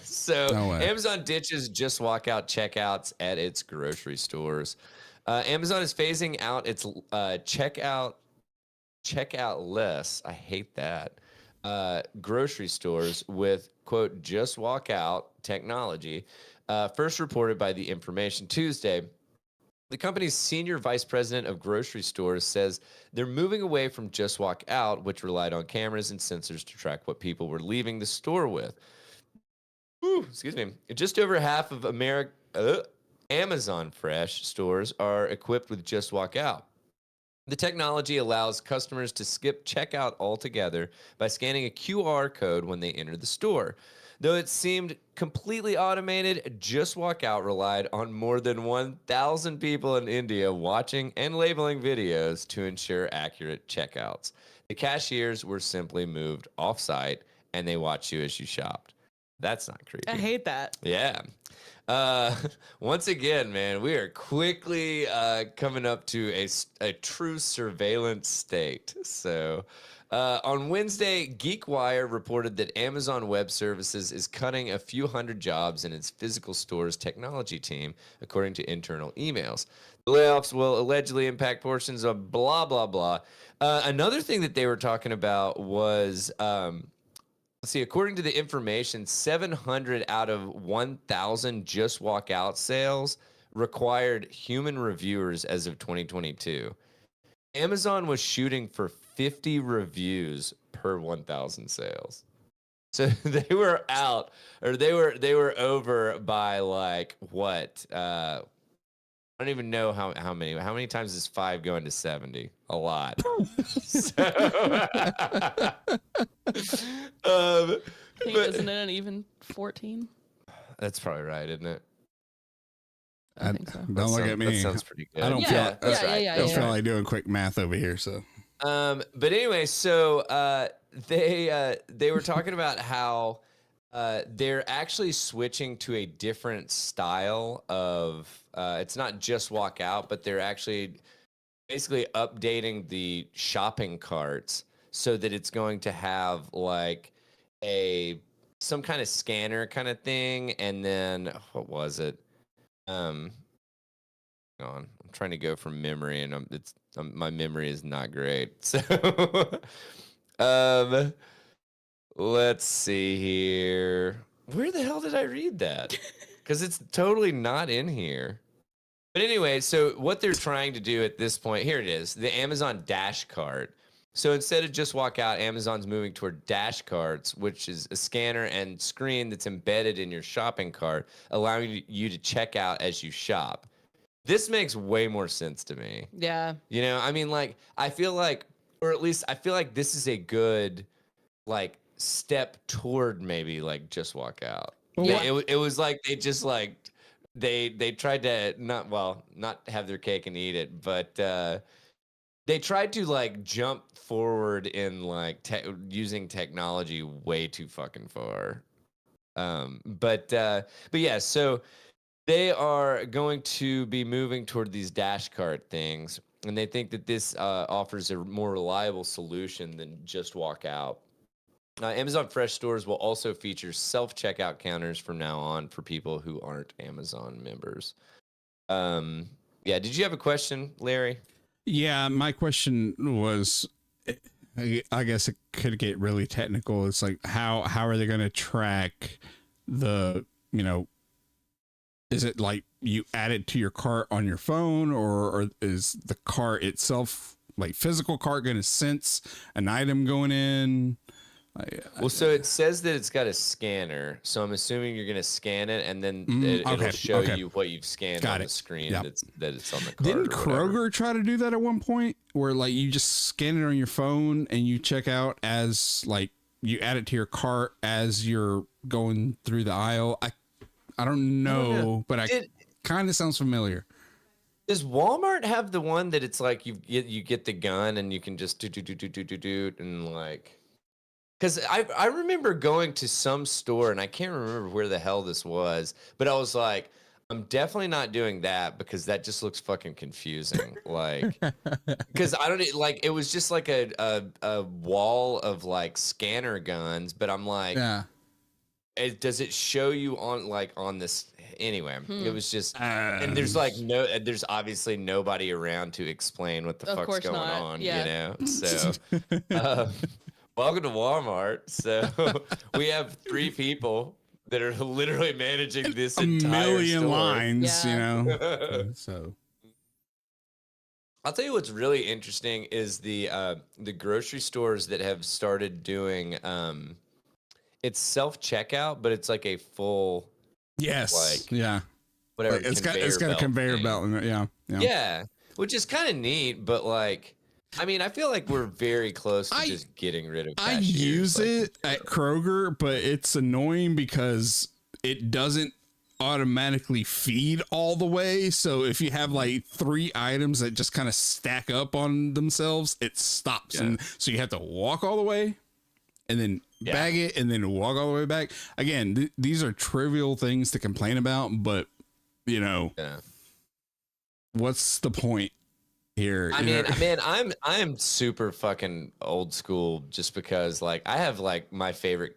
Speaker 2: So Amazon ditches just walk out checkouts at its grocery stores. Amazon is phasing out its checkout less. I hate that. Grocery stores with, quote, just walk out technology. First reported by The Information Tuesday. The company's senior vice president of grocery stores says they're moving away from just walk out, which relied on cameras and sensors to track what people were leaving the store with. Excuse me. Just over half of Amazon Fresh stores are equipped with Just Walk Out. The technology allows customers to skip checkout altogether by scanning a QR code when they enter the store. Though it seemed completely automated, Just Walk Out relied on more than 1,000 people in India watching and labeling videos to ensure accurate checkouts. The cashiers were simply moved off-site, and they watched you as you shopped. That's not creepy.
Speaker 3: I hate that.
Speaker 2: Yeah. Once again, man, we are quickly coming up to a true surveillance state. So on Wednesday, GeekWire reported that Amazon Web Services is cutting a few hundred jobs in its physical stores technology team, according to internal emails. The layoffs will allegedly impact portions of blah, blah, blah. Another thing that they were talking about was Let's see, according to the information, 700 out of 1,000 Just Walk Out sales required human reviewers as of 2022. Amazon was shooting for 50 reviews per 1,000 sales. So they were out, or they were over by like what? I don't even know how many. How many times is 5 going to 70? A lot. So,
Speaker 3: I think, isn't it an even 14?
Speaker 2: That's probably right, isn't it?
Speaker 3: I think so.
Speaker 1: Don't look at me.
Speaker 2: That sounds pretty good.
Speaker 1: I don't
Speaker 3: Yeah,
Speaker 1: feel.
Speaker 3: yeah,
Speaker 1: I don't feel like doing quick math over here. So.
Speaker 2: But anyway, so they were talking about how they're actually switching to a different style of it's not just walk out, but they're actually basically updating the shopping carts so that it's going to have like some kind of scanner kind of thing, and then what was it? Hang on, I'm trying to go from memory, and my memory is not great. So, let's see here. Where the hell did I read that? Because it's totally not in here. But anyway, so what they're trying to do at this point, here it is, the Amazon Dash Cart. So instead of just walk out, Amazon's moving toward dash carts, which is a scanner and screen that's embedded in your shopping cart, allowing you to check out as you shop. This makes way more sense to me.
Speaker 3: Yeah.
Speaker 2: You know, I mean, like, I feel like, or at least I feel like this is a good, like, step toward maybe, like, just walk out.
Speaker 3: Yeah.
Speaker 2: It was like they just, like, they tried to not have their cake and eat it, but they tried to, like, jump forward in, like, using technology way too fucking far. But yeah, so they are going to be moving toward these dash cart things, and they think that this offers a more reliable solution than just walk out. Amazon Fresh stores will also feature self-checkout counters from now on for people who aren't Amazon members. Yeah, did you have a question, Larry?
Speaker 1: Yeah, my question was, I guess it could get really technical. It's like, how are they going to track the, is it like you add it to your cart on your phone, or is the cart itself, like physical cart, going to sense an item going in?
Speaker 2: Well, so it says that it's got a scanner, so I'm assuming you're going to scan it, and then it'll show you what you've scanned on the screen. Yep. That it's on the cart.
Speaker 1: Didn't Kroger try to do that at one point, where like you just scan it on your phone and you check out as like you add it to your cart as you're going through the aisle? I don't know, but it kind of sounds familiar.
Speaker 2: Does Walmart have the one that it's like you get the gun and you can just do and like? Because I remember going to some store, and I can't remember where the hell this was, but I was like, I'm definitely not doing that because that just looks fucking confusing. Like, because I don't like, it was just like a wall of like scanner guns, but I'm like, does it show you on this? Anyway, it was just, and there's like there's obviously nobody around to explain what the fuck's going on, you know? So, welcome to Walmart. So we have 3 people that are literally managing this entire
Speaker 1: million
Speaker 2: store.
Speaker 1: lines, So
Speaker 2: I'll tell you what's really interesting is the grocery stores that have started doing it's self-checkout, but it's like a full whatever,
Speaker 1: like it's got a conveyor belt in it. Yeah,
Speaker 2: which is kind of neat, but like, I mean, I feel like we're very close to just getting rid of cashiers.
Speaker 1: I use it at Kroger, but it's annoying because it doesn't automatically feed all the way. So if you have like 3 items that just kind of stack up on themselves, it stops. And so you have to walk all the way and then bag it and then walk all the way back. Again, these are trivial things to complain about, but what's the point here?
Speaker 2: I mean, I'm super fucking old school just because like I have like my favorite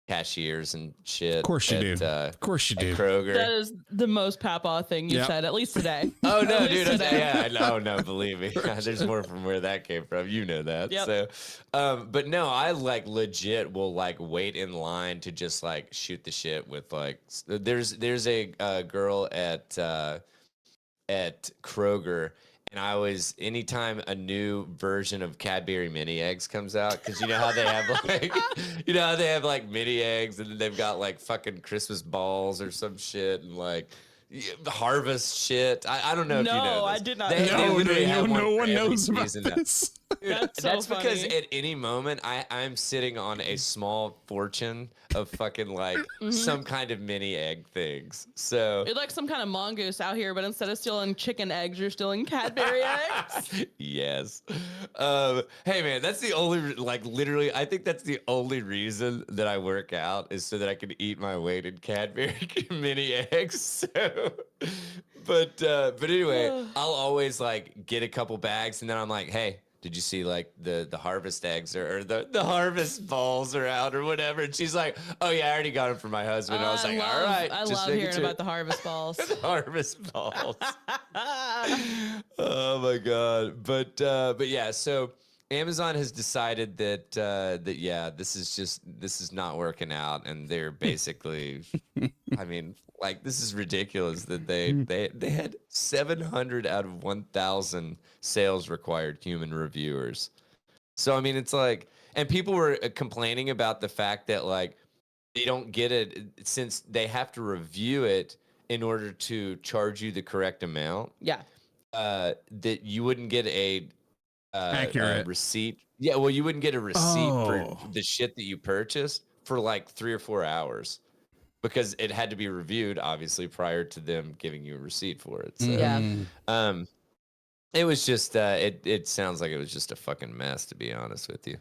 Speaker 2: cashiers and shit.
Speaker 1: Of course you do. Of course you do.
Speaker 2: Kroger.
Speaker 3: That is the most papaw thing you've said, at least today.
Speaker 2: Oh no,
Speaker 3: At
Speaker 2: dude!
Speaker 3: least today.
Speaker 2: Yeah, no, believe me. There's more from where that came from. You know that.
Speaker 3: Yep.
Speaker 2: So, but no, I like legit will like wait in line to just like shoot the shit with like. There's a girl at Kroger. And I always, anytime a new version of Cadbury mini eggs comes out, because you know how they have like, mini eggs, and then they've got like fucking Christmas balls or some shit, and like harvest shit. I don't know if you know this.
Speaker 3: I did not.
Speaker 1: No one knows about this.
Speaker 2: Dude,
Speaker 3: That's so
Speaker 2: because
Speaker 3: funny.
Speaker 2: at any moment I'm sitting on a small fortune of fucking like some kind of mini egg things. So
Speaker 3: You're like some kind of mongoose out here, but instead of stealing chicken eggs, you're stealing Cadbury eggs.
Speaker 2: yes. Hey man, that's the only like literally. I think that's the only reason that I work out is so that I can eat my weight in Cadbury mini eggs. So, but anyway, I'll always like get a couple bags, and then I'm like, hey. Did you see like the harvest eggs or the harvest balls are out or whatever? And she's like, oh yeah, I already got them for my husband. I was like, all right.
Speaker 3: I love hearing about the harvest balls.
Speaker 2: Harvest balls. Oh my god. But yeah, so Amazon has decided that yeah, this is not working out, and they're basically I mean, like this is ridiculous that they had 700 out of 1,000 sales required human reviewers. So I mean, it's like, and people were complaining about the fact that like they don't get it since they have to review it in order to charge you the correct amount.
Speaker 3: Yeah.
Speaker 2: That you wouldn't get a
Speaker 1: accurate
Speaker 2: receipt. Yeah, well, you wouldn't get a receipt for the shit that you purchased for like 3 or 4 hours because it had to be reviewed, obviously, prior to them giving you a receipt for it. So,
Speaker 3: Yeah.
Speaker 2: it was just it sounds like it was just a fucking mess, to be honest with you.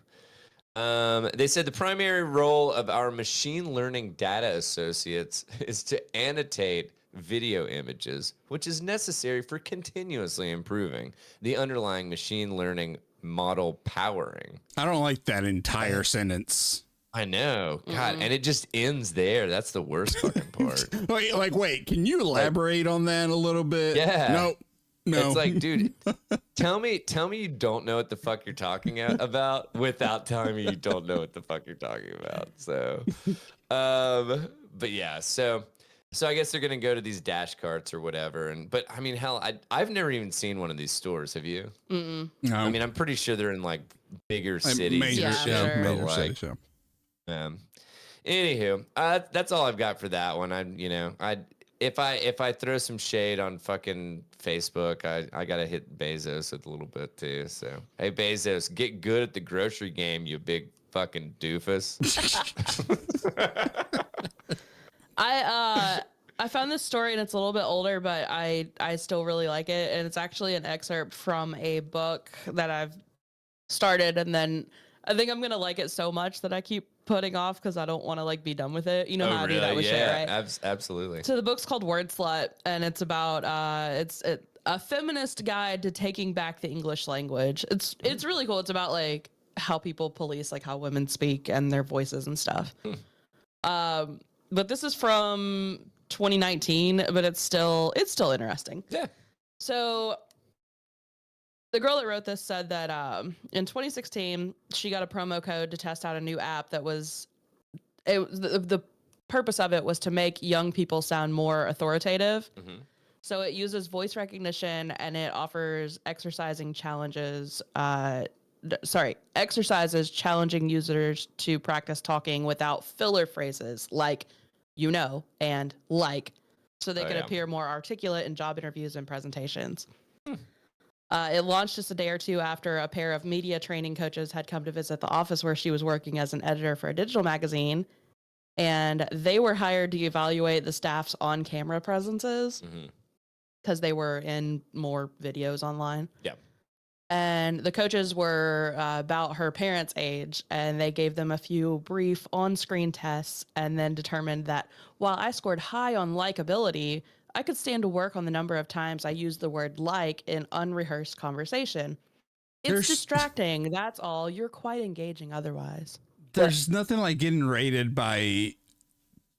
Speaker 2: They said the primary role of our machine learning data associates is to annotate video images, which is necessary for continuously improving the underlying machine learning model powering.
Speaker 1: I don't like that entire sentence.
Speaker 2: I know. God, and it just ends there. That's the worst fucking part.
Speaker 1: Wait, can you elaborate on that a little bit?
Speaker 2: Yeah.
Speaker 1: No.
Speaker 2: It's like, dude, tell me you don't know what the fuck you're talking about without telling me you don't know what the fuck you're talking about. So, but yeah, so I guess they're gonna go to these dash carts or whatever. But I mean, hell, I've never even seen one of these stores. Have you?
Speaker 3: Mm-mm.
Speaker 1: No.
Speaker 2: I mean, I'm pretty sure they're in like bigger cities.
Speaker 1: Major,
Speaker 3: sure.
Speaker 1: major cities.
Speaker 2: Anywho, that's all I've got for that one. If I throw some shade on fucking Facebook, I gotta hit Bezos with a little bit too. So hey Bezos, get good at the grocery game, you big fucking doofus.
Speaker 3: I found this story and it's a little bit older, but I still really like it, and it's actually an excerpt from a book that I've started, and then I think I'm gonna like it so much that I keep putting off because I don't want to like be done with it. You know how I do that with shit, right?
Speaker 2: Absolutely.
Speaker 3: So the book's called Word Slut, and it's about a feminist guide to taking back the English language. It's really cool. It's about like how people police like how women speak and their voices and stuff. But this is from 2019, but it's still interesting.
Speaker 2: Yeah.
Speaker 3: So the girl that wrote this said that in 2016 she got a promo code to test out a new app that was the purpose of it was to make young people sound more authoritative. Mm-hmm. So it uses voice recognition and it offers exercises challenging users to practice talking without filler phrases like you know and like, so they could appear more articulate in job interviews and presentations. It launched just a day or two after a pair of media training coaches had come to visit the office where she was working as an editor for a digital magazine, and they were hired to evaluate the staff's on-camera presences because they were in more videos online.
Speaker 2: Yeah.
Speaker 3: And the coaches were about her parents' age, and they gave them a few brief on-screen tests and then determined that while I scored high on likability, I could stand to work on the number of times I used the word like in unrehearsed conversation. It's distracting. That's all. You're quite engaging otherwise.
Speaker 1: there's nothing like getting rated by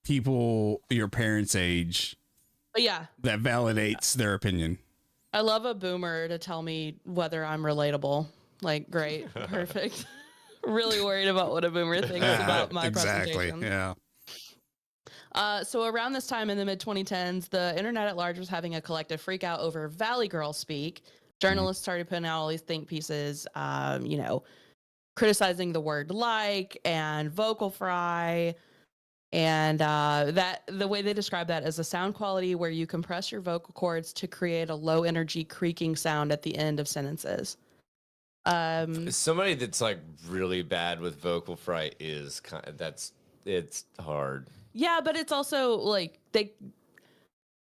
Speaker 1: people your parents' age.
Speaker 3: Yeah.
Speaker 1: That validates their opinion.
Speaker 3: I love a boomer to tell me whether I'm relatable. Like, great, perfect. Really worried about what a boomer thinks about my presentation.
Speaker 1: Yeah.
Speaker 3: So around this time in the mid-2010s, the internet at large was having a collective freak out over Valley Girl speak. Journalists started putting out all these think pieces, criticizing the word like and vocal fry. And that the way they describe that is a sound quality where you compress your vocal cords to create a low energy creaking sound at the end of sentences.
Speaker 2: Somebody that's like really bad with vocal fry is it's hard.
Speaker 3: Yeah, but it's also like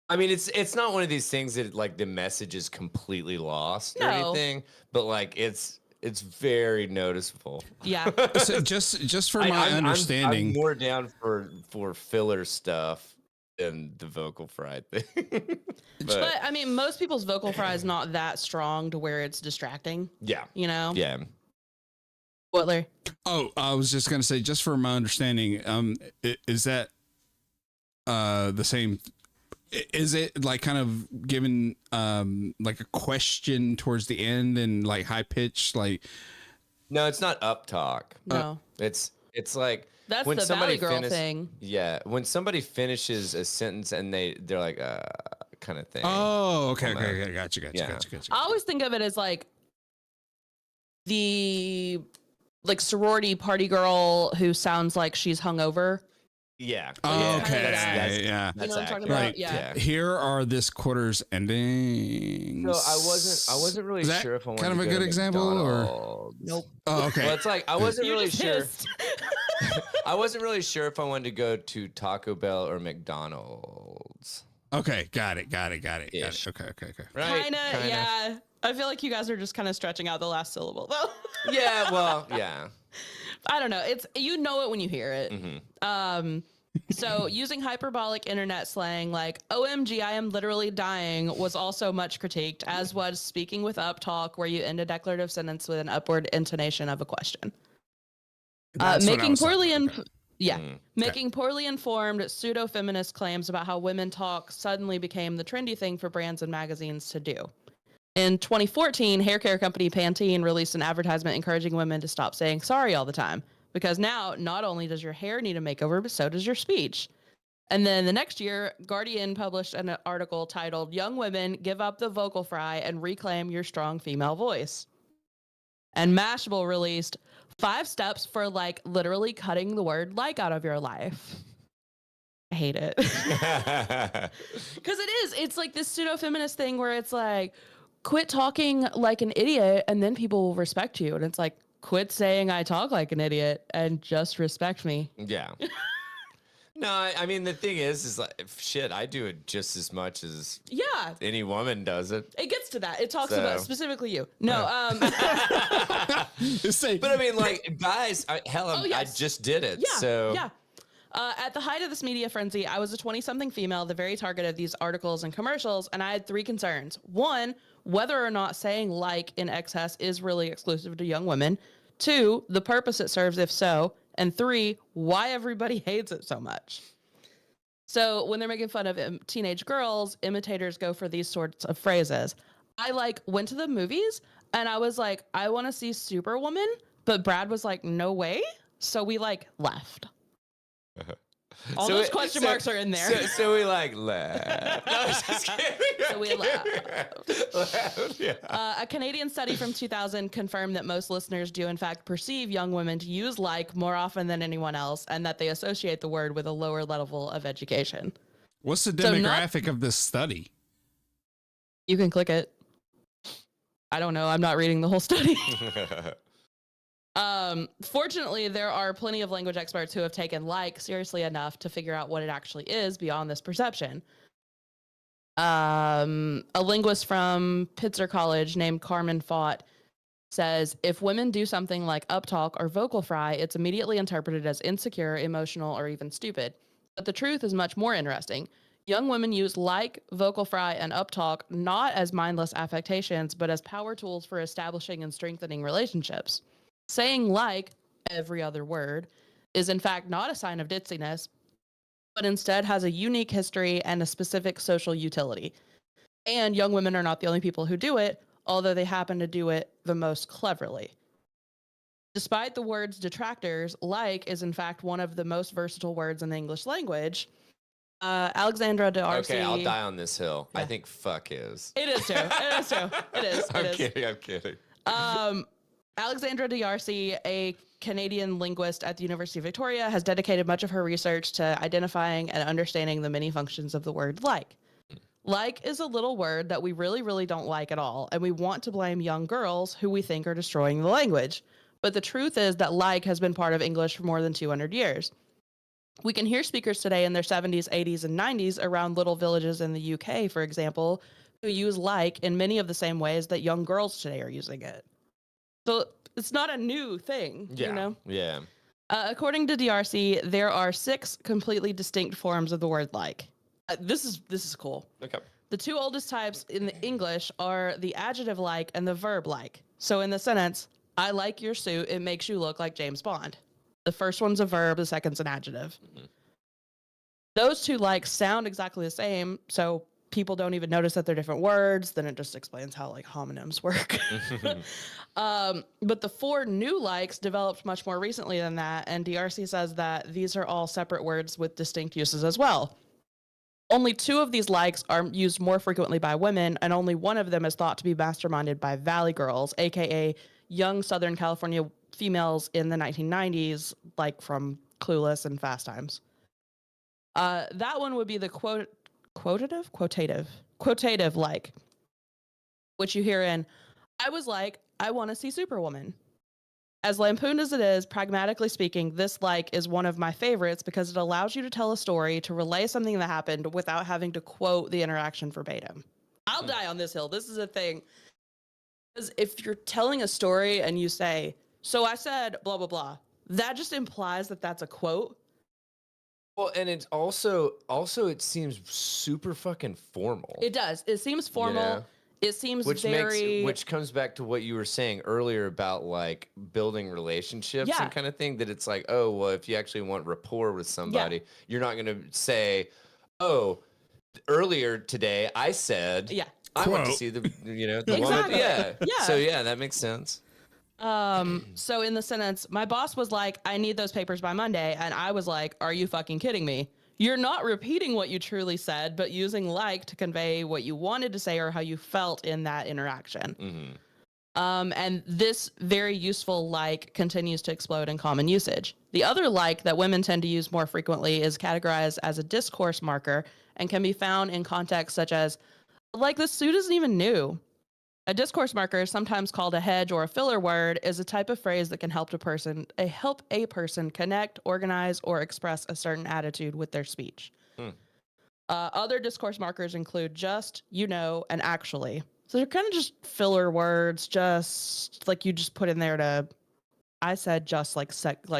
Speaker 2: I mean, it's not one of these things that like the message is completely lost or anything, but like it's very noticeable.
Speaker 3: Yeah.
Speaker 1: So just for my understanding,
Speaker 2: I'm more down for filler stuff than the vocal fry thing.
Speaker 3: but I mean, most people's vocal fry is not that strong to where it's distracting.
Speaker 2: Yeah.
Speaker 3: You know?
Speaker 2: Yeah.
Speaker 3: What, Larry?
Speaker 1: Oh, I was just gonna say, just for my understanding, is that the same? Is it like kind of given like a question towards the end and like high pitch, like?
Speaker 2: No, it's not up talk.
Speaker 3: No,
Speaker 2: it's like
Speaker 3: that's
Speaker 2: when
Speaker 3: the
Speaker 2: somebody
Speaker 3: Valley Girl thing.
Speaker 2: Yeah, when somebody finishes a sentence and they're like kind of thing.
Speaker 1: Oh, okay, gotcha.
Speaker 3: I always think of it as like the sorority party girl who sounds like she's hungover.
Speaker 2: Yeah.
Speaker 1: Oh, okay.
Speaker 2: Yeah.
Speaker 3: You know what I'm talking
Speaker 1: right.
Speaker 3: about? Yeah.
Speaker 1: Here are this quarter's endings.
Speaker 2: So I wasn't really sure if I wanted
Speaker 1: kind of
Speaker 2: to
Speaker 1: a
Speaker 2: go
Speaker 1: good
Speaker 2: to
Speaker 1: example
Speaker 2: McDonald's.
Speaker 3: or nope.
Speaker 1: Oh, okay.
Speaker 2: Well, it's like I wasn't
Speaker 3: You
Speaker 2: really
Speaker 3: just
Speaker 2: sure.
Speaker 3: hissed.
Speaker 2: I wasn't really sure if I wanted to go to Taco Bell or McDonald's.
Speaker 1: Okay, got it.
Speaker 2: Ish.
Speaker 1: Okay.
Speaker 2: Right?
Speaker 3: Kinda, yeah. I feel like you guys are just kind of stretching out the last syllable, though.
Speaker 2: Yeah. Well, yeah.
Speaker 3: I don't know. It's it when you hear it.
Speaker 2: Mm-hmm.
Speaker 3: So using hyperbolic internet slang like "OMG, I am literally dying" was also much critiqued, as was speaking with uptalk, where you end a declarative sentence with an upward intonation of a question. Making poorly informed pseudo-feminist claims about how women talk suddenly became the trendy thing for brands and magazines to do. In 2014, hair care company Pantene released an advertisement encouraging women to stop saying sorry all the time, because now not only does your hair need a makeover, but so does your speech. And then the next year, Guardian published an article titled "Young Women, Give Up the Vocal Fry and Reclaim Your Strong Female Voice." And Mashable released 5 steps for like literally cutting the word like out of your life. I hate it. Because it's like this pseudo-feminist thing where it's like, quit talking like an idiot and then people will respect you. And it's like, quit saying I talk like an idiot and just respect me.
Speaker 2: Yeah. No, I mean, the thing is like, shit, I do it just as much as any woman does it.
Speaker 3: It gets to that. It talks about specifically you. No.
Speaker 2: But I mean, like, guys, I just did it.
Speaker 3: Yeah,
Speaker 2: so.
Speaker 3: Yeah. At the height of this media frenzy, I was a 20-something female, the very target of these articles and commercials, and I had 3 concerns. 1, whether or not saying like in excess is really exclusive to young women. 2, the purpose it serves if so. And 3, why everybody hates it so much. So when they're making fun of teenage girls, imitators go for these sorts of phrases. I went to the movies and I was like, I want to see Superwoman, but Brad was like, no way. So we left. All those question marks are in there.
Speaker 2: So we laughed. No, I was just kidding.
Speaker 3: So we laughed. Yeah. A Canadian study from 2000 confirmed that most listeners do in fact perceive young women to use like more often than anyone else, and that they associate the word with a lower level of education.
Speaker 1: What's the demographic of this study?
Speaker 3: You can click it. I don't know. I'm not reading the whole study. Fortunately, there are plenty of language experts who have taken like seriously enough to figure out what it actually is beyond this perception. A linguist from Pitzer College named Carmen Fott says, if women do something like uptalk or vocal fry, it's immediately interpreted as insecure, emotional, or even stupid. But the truth is much more interesting. Young women use like, vocal fry, and uptalk not as mindless affectations, but as power tools for establishing and strengthening relationships. Saying like every other word, is in fact not a sign of ditziness, but instead has a unique history and a specific social utility. And young women are not the only people who do it, although they happen to do it the most cleverly. Despite the word's detractors, like is in fact one of the most versatile words in the English language. Alexandra D'Arcy.
Speaker 2: Okay, I'll die on this hill.
Speaker 3: Yeah.
Speaker 2: I think fuck is.
Speaker 3: It is too. It is too. It is.
Speaker 2: I'm kidding.
Speaker 3: Alexandra D'Arcy, a Canadian linguist at the University of Victoria, has dedicated much of her research to identifying and understanding the many functions of the word like. Like is a little word that we really, really don't like at all, and we want to blame young girls who we think are destroying the language. But the truth is that like has been part of English for more than 200 years. We can hear speakers today in their 70s, 80s, and 90s around little villages in the UK, for example, who use like in many of the same ways that young girls today are using it. So it's not a new thing,
Speaker 2: Yeah.
Speaker 3: you know?
Speaker 2: Yeah.
Speaker 3: According to DRC, there are 6 completely distinct forms of the word like. This is cool.
Speaker 2: Okay.
Speaker 3: The 2 oldest types in the English are the adjective like and the verb like. So in the sentence, I like your suit, it makes you look like James Bond. The first one's a verb, the second's an adjective. Mm-hmm. Those 2 likes sound exactly the same, so people don't even notice that they're different words. Then it just explains how like homonyms work. But the 4 new likes developed much more recently than that, and DRC says that these are all separate words with distinct uses as well. Only 2 of these likes are used more frequently by women, and only one of them is thought to be masterminded by Valley Girls, aka young Southern California females in the 1990s, like from Clueless and Fast Times. That one would be the quotative like, which you hear in, I was like, I want to see Superwoman. As lampooned as it is, pragmatically speaking, this like is one of my favorites because it allows you to tell a story, to relay something that happened without having to quote the interaction verbatim. I'll die on this hill. This is a thing. Because if you're telling a story and you say, so I said blah, blah, blah, that just implies that that's a quote.
Speaker 2: Well, and it's also it seems super fucking formal.
Speaker 3: It does. It seems formal.
Speaker 2: Yeah.
Speaker 3: It seems
Speaker 2: which comes back to what you were saying earlier about like building relationships and kind of thing, that it's like, oh, well, if you actually want rapport with somebody, you're not going to say, oh, earlier today I said, I want to see the woman. Yeah. So yeah, that makes sense.
Speaker 3: So in the sentence, my boss was like, I need those papers by Monday. And I was like, are you fucking kidding me? You're not repeating what you truly said, but using like to convey what you wanted to say or how you felt in that interaction. Mm-hmm. And this very useful like continues to explode in common usage. The other like that women tend to use more frequently is categorized as a discourse marker and can be found in contexts such as, like, this suit isn't even new. A discourse marker, sometimes called a hedge or a filler word, is a type of phrase that can help a person connect, organize, or express a certain attitude with their speech. Other discourse markers include just, and actually. So they're kind of just filler words, just like you just put in there to, I said just like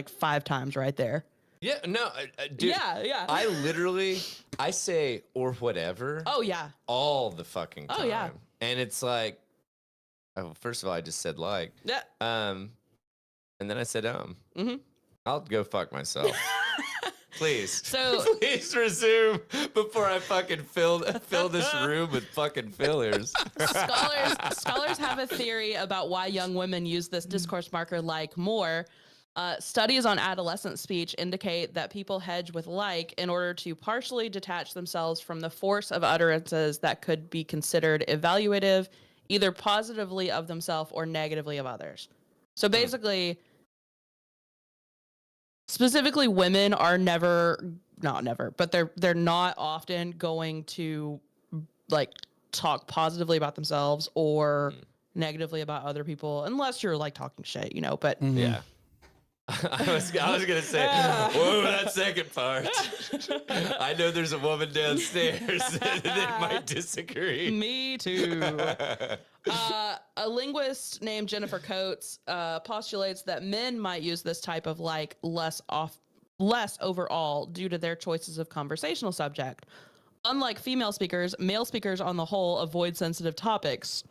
Speaker 3: 5 times right there.
Speaker 2: Yeah, no, dude.
Speaker 3: Yeah.
Speaker 2: I say or whatever.
Speaker 3: Oh, yeah.
Speaker 2: All the fucking time.
Speaker 3: Oh, yeah.
Speaker 2: And it's like, oh, first of all, I just said like.
Speaker 3: Yeah.
Speaker 2: And then I said
Speaker 3: Mm-hmm.
Speaker 2: I'll go fuck myself. Please.
Speaker 3: So
Speaker 2: please resume before I fucking fill this room with fucking fillers.
Speaker 3: Scholars have a theory about why young women use this discourse marker like more. Studies on adolescent speech indicate that people hedge with like in order to partially detach themselves from the force of utterances that could be considered evaluative, either positively of themselves or negatively of others. So basically, specifically women are not never, but they're not often going to like talk positively about themselves or negatively about other people unless you're like talking shit, but
Speaker 2: yeah. I was gonna say, whoa, that second part. I know there's a woman downstairs that might disagree.
Speaker 3: Me too. A linguist named Jennifer Coates postulates that men might use this type of like less overall due to their choices of conversational subject. Unlike female speakers, male speakers on the whole avoid sensitive topics.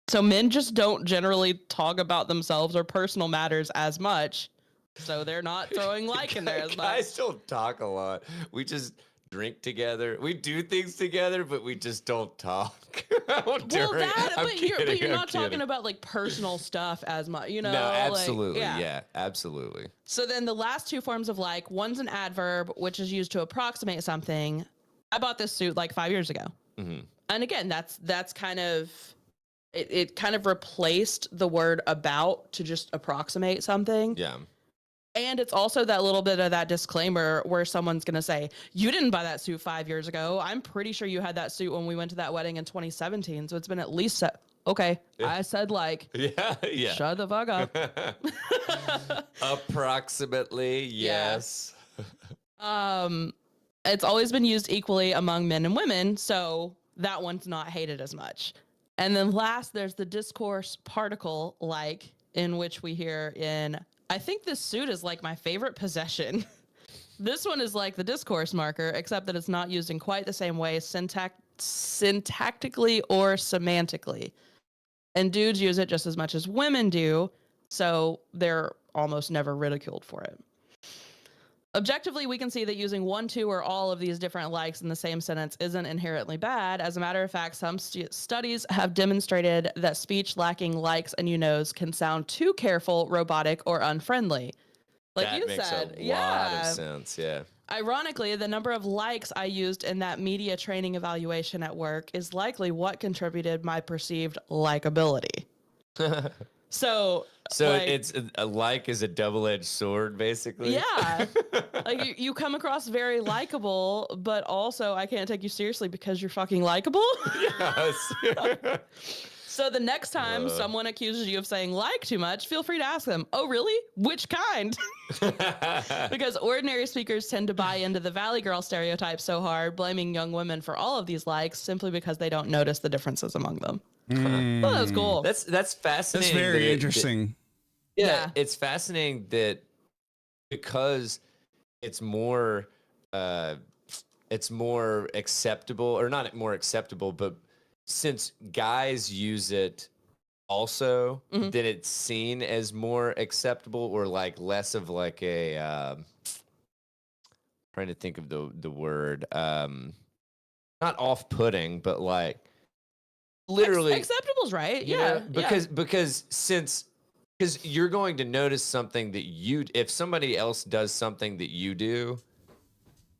Speaker 3: So men just don't generally talk about themselves or personal matters as much. So they're not throwing like in there as much.
Speaker 2: Guys don't talk a lot. We just drink together. We do things together, but we just don't talk.
Speaker 3: But you're not talking about like personal stuff as much, you know?
Speaker 2: No, absolutely.
Speaker 3: Like,
Speaker 2: yeah, absolutely.
Speaker 3: So then the last two forms of like, one's an adverb, which is used to approximate something. I bought this suit like 5 years ago. Mm-hmm. And again, that's kind of, it kind of replaced the word about to just approximate something.
Speaker 2: Yeah.
Speaker 3: And it's also that little bit of that disclaimer where someone's going to say, you didn't buy that suit 5 years ago. I'm pretty sure you had that suit when we went to that wedding in 2017. So it's been at least, okay. Yeah. I said like,
Speaker 2: yeah.
Speaker 3: Shut the fuck up.
Speaker 2: Approximately, yes.
Speaker 3: It's always been used equally among men and women. So that one's not hated as much. And then last, there's the discourse particle, like, in which we hear in, I think this suit is like my favorite possession. This one is like the discourse marker, except that it's not used in quite the same way syntactically or semantically. And dudes use it just as much as women do, so they're almost never ridiculed for it. Objectively, we can see that using one, two, or all of these different likes in the same sentence isn't inherently bad. As a matter of fact, some studies have demonstrated that speech lacking likes and you-knows can sound too careful, robotic, or unfriendly. Like
Speaker 2: that
Speaker 3: you
Speaker 2: makes
Speaker 3: said,
Speaker 2: a lot of sense, yeah.
Speaker 3: Ironically, the number of likes I used in that media training evaluation at work is likely what contributed my perceived likability. So like,
Speaker 2: it's a like is a double-edged sword, basically.
Speaker 3: Yeah. Like you come across very likable, but also I can't take you seriously because you're fucking likable.
Speaker 2: Yes.
Speaker 3: So the next time someone accuses you of saying like too much, feel free to ask them, oh, really? Which kind? Because ordinary speakers tend to buy into the Valley Girl stereotype so hard, blaming young women for all of these likes simply because they don't notice the differences among them. Oh, that's cool.
Speaker 2: That's fascinating.
Speaker 1: That's very interesting.
Speaker 2: Yeah, it's fascinating that because it's more acceptable, or not more acceptable, but since guys use it also, then it's seen as more acceptable, or like less of like a trying to think of the word, not off-putting, but like literally
Speaker 3: acceptable's right.
Speaker 2: Yeah, because you're going to notice something that if somebody else does something that you do,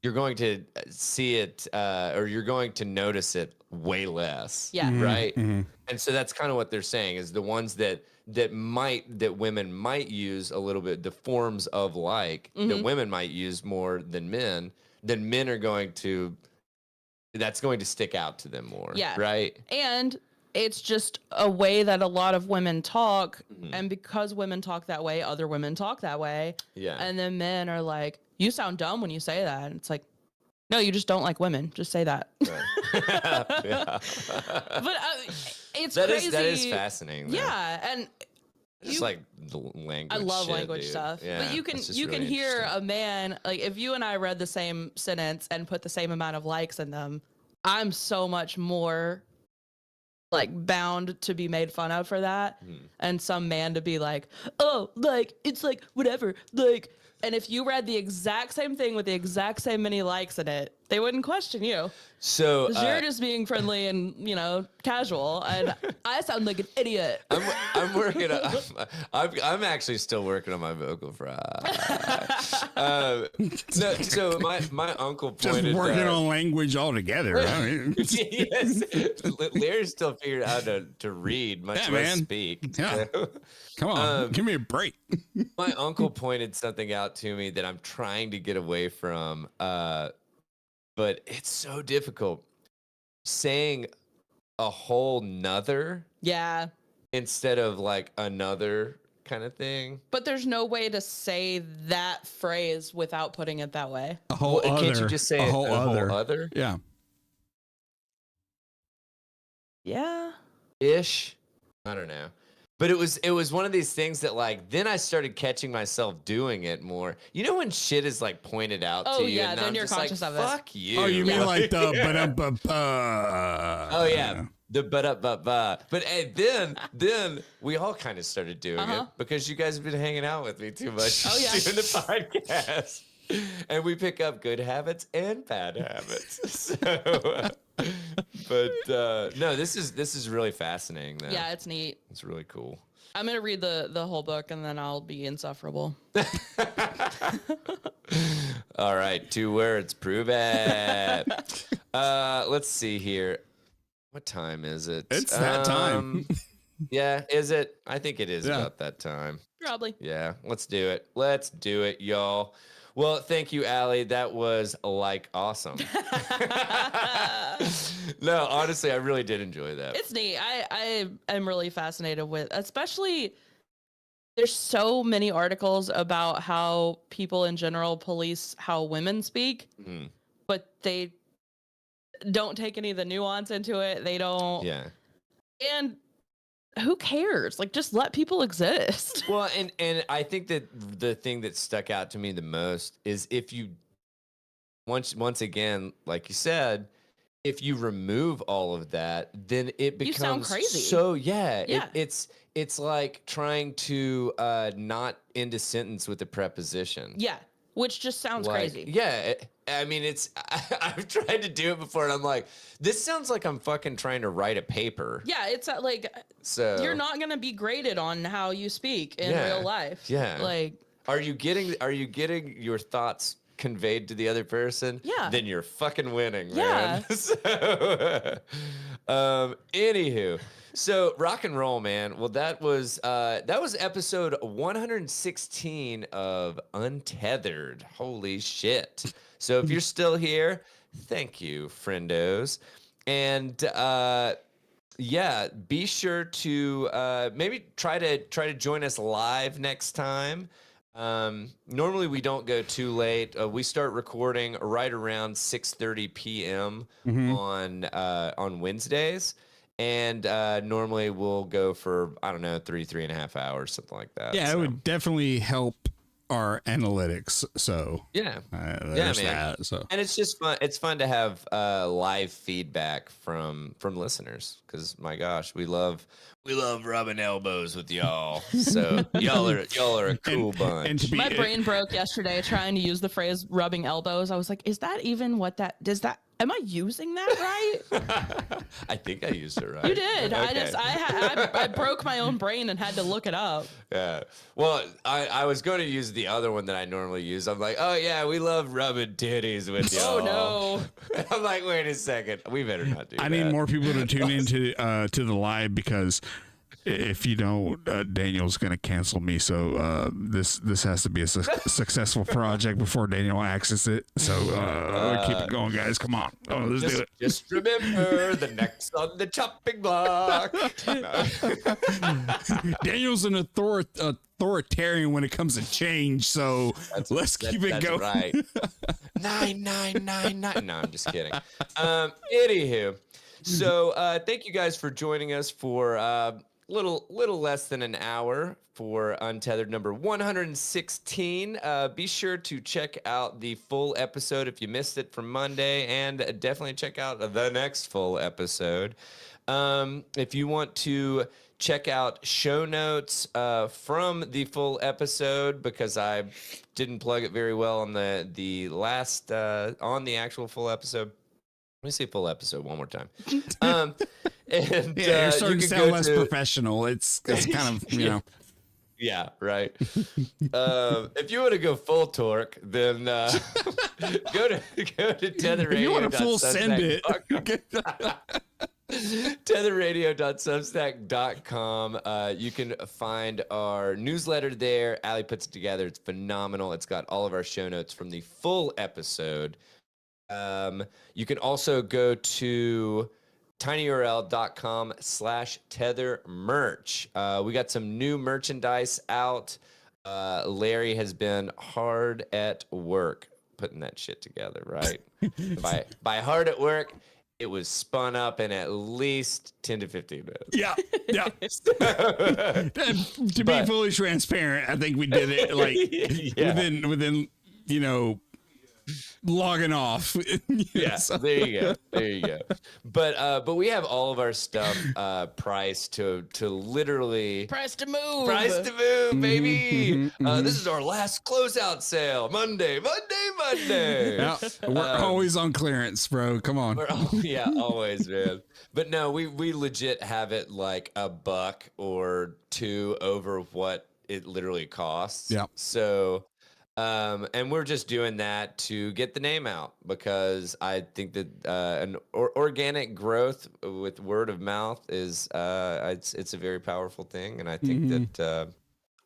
Speaker 2: you're going to see it, or you're going to notice it way less.
Speaker 3: Yeah.
Speaker 2: Right. Mm-hmm. And so that's kind of what they're saying, is the ones that women might use a little bit, the forms of like that women might use more than men are going to, that's going to stick out to them more. Yeah. Right.
Speaker 3: And it's just a way that a lot of women talk. And because women talk that way, other women talk that way.
Speaker 2: Yeah.
Speaker 3: And then men are like, you sound dumb when you say that. And it's like, no, you just don't like women. Just say that. Right.
Speaker 2: Yeah.
Speaker 3: But it's crazy.
Speaker 2: That is fascinating. Though.
Speaker 3: Yeah. And
Speaker 2: it's like the language.
Speaker 3: I love language stuff.
Speaker 2: Yeah,
Speaker 3: but you can hear a man, like if you and I read the same sentence and put the same amount of likes in them, I'm so much more like bound to be made fun of for that. And some man to be like, oh, like it's like whatever, like. And if you read the exact same thing with the exact same many likes in it, they wouldn't question you.
Speaker 2: So
Speaker 3: you're just being friendly and, casual, and I sound like an idiot.
Speaker 2: I'm working on. I'm actually still working on my vocal fry. So my uncle pointed
Speaker 1: just working on language altogether. I mean.
Speaker 2: Yes, Larry's still figured out how to read, much less speak.
Speaker 1: Yeah. Come on, give me a break.
Speaker 2: My uncle pointed something out to me that I'm trying to get away from. But it's so difficult saying a whole nother.
Speaker 3: Yeah.
Speaker 2: Instead of like another kind of thing.
Speaker 3: But there's no way to say that phrase without putting it that way.
Speaker 1: A whole other.
Speaker 2: Can't you just say a whole other?
Speaker 1: Yeah.
Speaker 3: Yeah.
Speaker 2: Ish. I don't know. But it was one of these things that like then I started catching myself doing it more. You know when shit is like pointed out to you,
Speaker 3: yeah,
Speaker 2: and
Speaker 3: then
Speaker 2: I'm
Speaker 3: you're
Speaker 2: just
Speaker 3: conscious
Speaker 2: like,
Speaker 3: of it.
Speaker 2: fuck you.
Speaker 1: Oh, you mean like the
Speaker 2: Oh yeah. But hey, then we all kind of started doing it because you guys have been hanging out with me too much doing the podcast. And we pick up good habits and bad habits. So, no, this is really fascinating though.
Speaker 3: Yeah, it's neat.
Speaker 2: It's really cool.
Speaker 3: I'm gonna read the whole book and then I'll be insufferable.
Speaker 2: All right, 2 words, prove it. Let's see here. What time is it?
Speaker 1: It's that time.
Speaker 2: Yeah, is it? I think it is about that time.
Speaker 3: Probably.
Speaker 2: Yeah, let's do it. Let's do it, y'all. Well, thank you, Allie. That was awesome. No, honestly, I really did enjoy that.
Speaker 3: It's neat. I am really fascinated with, especially there's so many articles about how people in general police how women speak, but they don't take any of the nuance into it. They don't.
Speaker 2: Yeah.
Speaker 3: And who cares? Like, just let people exist.
Speaker 2: Well, and I think that the thing that stuck out to me the most is if you once again, like you said, if you remove all of that, then it becomes
Speaker 3: you sound crazy.
Speaker 2: So it's like trying to not end a sentence with a preposition.
Speaker 3: Yeah, which just sounds crazy.
Speaker 2: Yeah, I mean, I've tried to do it before, and I'm like, this sounds like I'm fucking trying to write a paper.
Speaker 3: Yeah, it's like,
Speaker 2: so
Speaker 3: you're not gonna be graded on how you speak in real life.
Speaker 2: Yeah,
Speaker 3: like,
Speaker 2: are you getting your thoughts conveyed to the other person?
Speaker 3: Yeah,
Speaker 2: then you're fucking winning,
Speaker 3: Yeah.
Speaker 2: man. So, anywho. So rock and roll, man. Well, that was episode 116 of Untethered. Holy shit. So if you're still here, thank you, friendos. And be sure to maybe try to join us live next time. Normally we don't go too late. We start recording right around 6:30 p.m. On Wednesdays. And normally we'll go for, I don't know, 3.5 hours, something like that.
Speaker 1: Yeah, it would definitely help our analytics. So
Speaker 2: man.
Speaker 1: That, so.
Speaker 2: And it's just fun. It's fun to have live feedback from listeners because my gosh, we love rubbing elbows with y'all. So y'all are a cool bunch.
Speaker 3: My brain broke yesterday trying to use the phrase rubbing elbows. I was like, is that even what that does that? Am I using that right?
Speaker 2: I think I used it right.
Speaker 3: You did.
Speaker 2: Okay.
Speaker 3: I broke my own brain and had to look it up.
Speaker 2: Yeah. Well, I was going to use the other one that I normally use. I'm like, oh yeah, we love rubbing titties with y'all.
Speaker 3: Oh
Speaker 2: no. I'm like, wait a second, we better not do that.
Speaker 1: I need more people to tune into to the live because if you don't, Daniel's going to cancel me. So this has to be a successful project before Daniel axes it. So keep it going, guys. Come on. Let's do it.
Speaker 2: Just remember the neck's on the chopping block.
Speaker 1: Daniel's an authoritarian when it comes to change. So let's keep it going.
Speaker 2: Right. 999. No, I'm just kidding. Anywho, so thank you guys for joining us for little less than an hour for Untethered number 116. Be sure to check out the full episode if you missed it from Monday, and definitely check out the next full episode. If you want to check out show notes from the full episode, because I didn't plug it very well on the last on the actual full episode. Let me say full episode one more time. And
Speaker 1: you're starting to sound less professional. It's kind of, you know.
Speaker 2: Yeah, right. If you want to go full torque, then go to Tether Radio.
Speaker 1: If you want to full send it.
Speaker 2: tetherradio.substack.com. You can find our newsletter there. Allie puts it together. It's phenomenal. It's got all of our show notes from the full episode. You can also go to tinyurl.com/tethermerch. We got some new merchandise out. Larry has been hard at work putting that shit together, right? by hard at work, it was spun up in at least 10 to 15 minutes.
Speaker 1: Yeah. To be fully transparent, I think we did it like within logging off.
Speaker 2: Yeah,
Speaker 1: So.
Speaker 2: there you go. There you go. But we have all of our stuff priced to literally
Speaker 3: Price to move.
Speaker 2: Price to move, baby. This is our last closeout sale. Monday.
Speaker 1: Yeah, we're always on clearance, bro. Come on.
Speaker 2: Yeah, always, man. But no, we legit have it like $1 or $2 over what it literally costs.
Speaker 1: Yeah.
Speaker 2: So, and we're just doing that to get the name out because I think that an organic growth with word of mouth is it's a very powerful thing, and I think that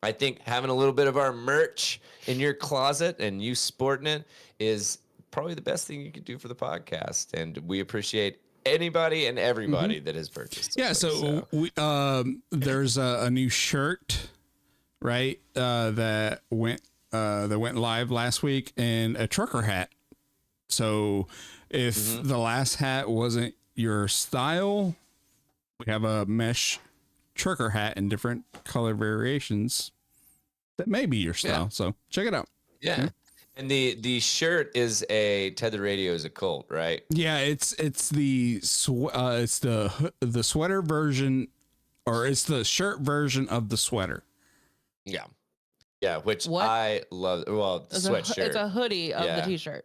Speaker 2: I think having a little bit of our merch in your closet and you sporting it is probably the best thing you could do for the podcast, and we appreciate anybody and everybody that has purchased.
Speaker 1: Yeah, so we there's a new shirt, right? That went live last week, and a trucker hat. So if the last hat wasn't your style, we have a mesh trucker hat in different color variations that may be your style. Yeah. So check it out.
Speaker 2: Yeah. And the shirt is a Tether Radio is a cult, right?
Speaker 1: Yeah, it's the sweater version, or it's the shirt version of the sweater.
Speaker 2: Yeah. Yeah, which I love. Well, sweatshirt.
Speaker 3: It's a hoodie of the t-shirt.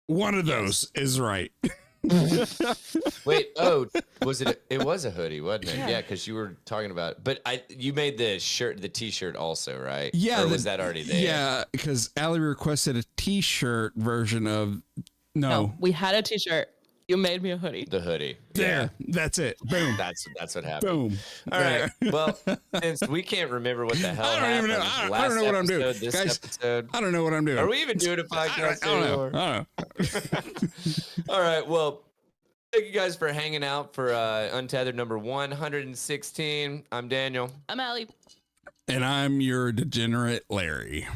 Speaker 1: One of those is right.
Speaker 2: Wait, was it? It was a hoodie, wasn't it? Yeah, because you were talking about. But you made the t-shirt also, right?
Speaker 1: Yeah,
Speaker 2: or was that already there?
Speaker 1: Yeah, because Allie requested a t-shirt version of. No,
Speaker 3: we had a t-shirt. You made me a hoodie.
Speaker 2: The hoodie.
Speaker 1: There, that's it. Boom.
Speaker 2: That's what happened.
Speaker 1: Boom.
Speaker 2: All right. Well, since we can't remember what the hell happened.
Speaker 1: I don't know what I'm doing.
Speaker 2: This
Speaker 1: Guys,
Speaker 2: episode.
Speaker 1: I don't know what I'm doing.
Speaker 2: Are we even doing a podcast anymore?
Speaker 1: I don't know.
Speaker 2: All right. Well, thank you guys for hanging out for Untethered number 116. I'm Daniel.
Speaker 3: I'm Allie.
Speaker 1: And I'm your degenerate Larry.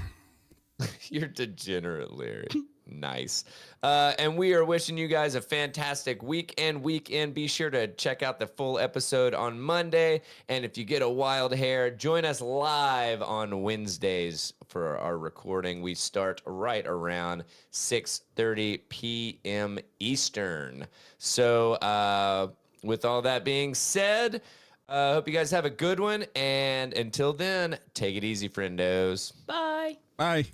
Speaker 2: You're degenerate Larry. Nice. And we are wishing you guys a fantastic week and weekend. Be sure to check out the full episode on Monday. And if you get a wild hair, join us live on Wednesdays for our recording. We start right around 6:30 p.m. Eastern. So with all that being said, hope you guys have a good one. And until then, take it easy, friendos.
Speaker 3: Bye.
Speaker 1: Bye.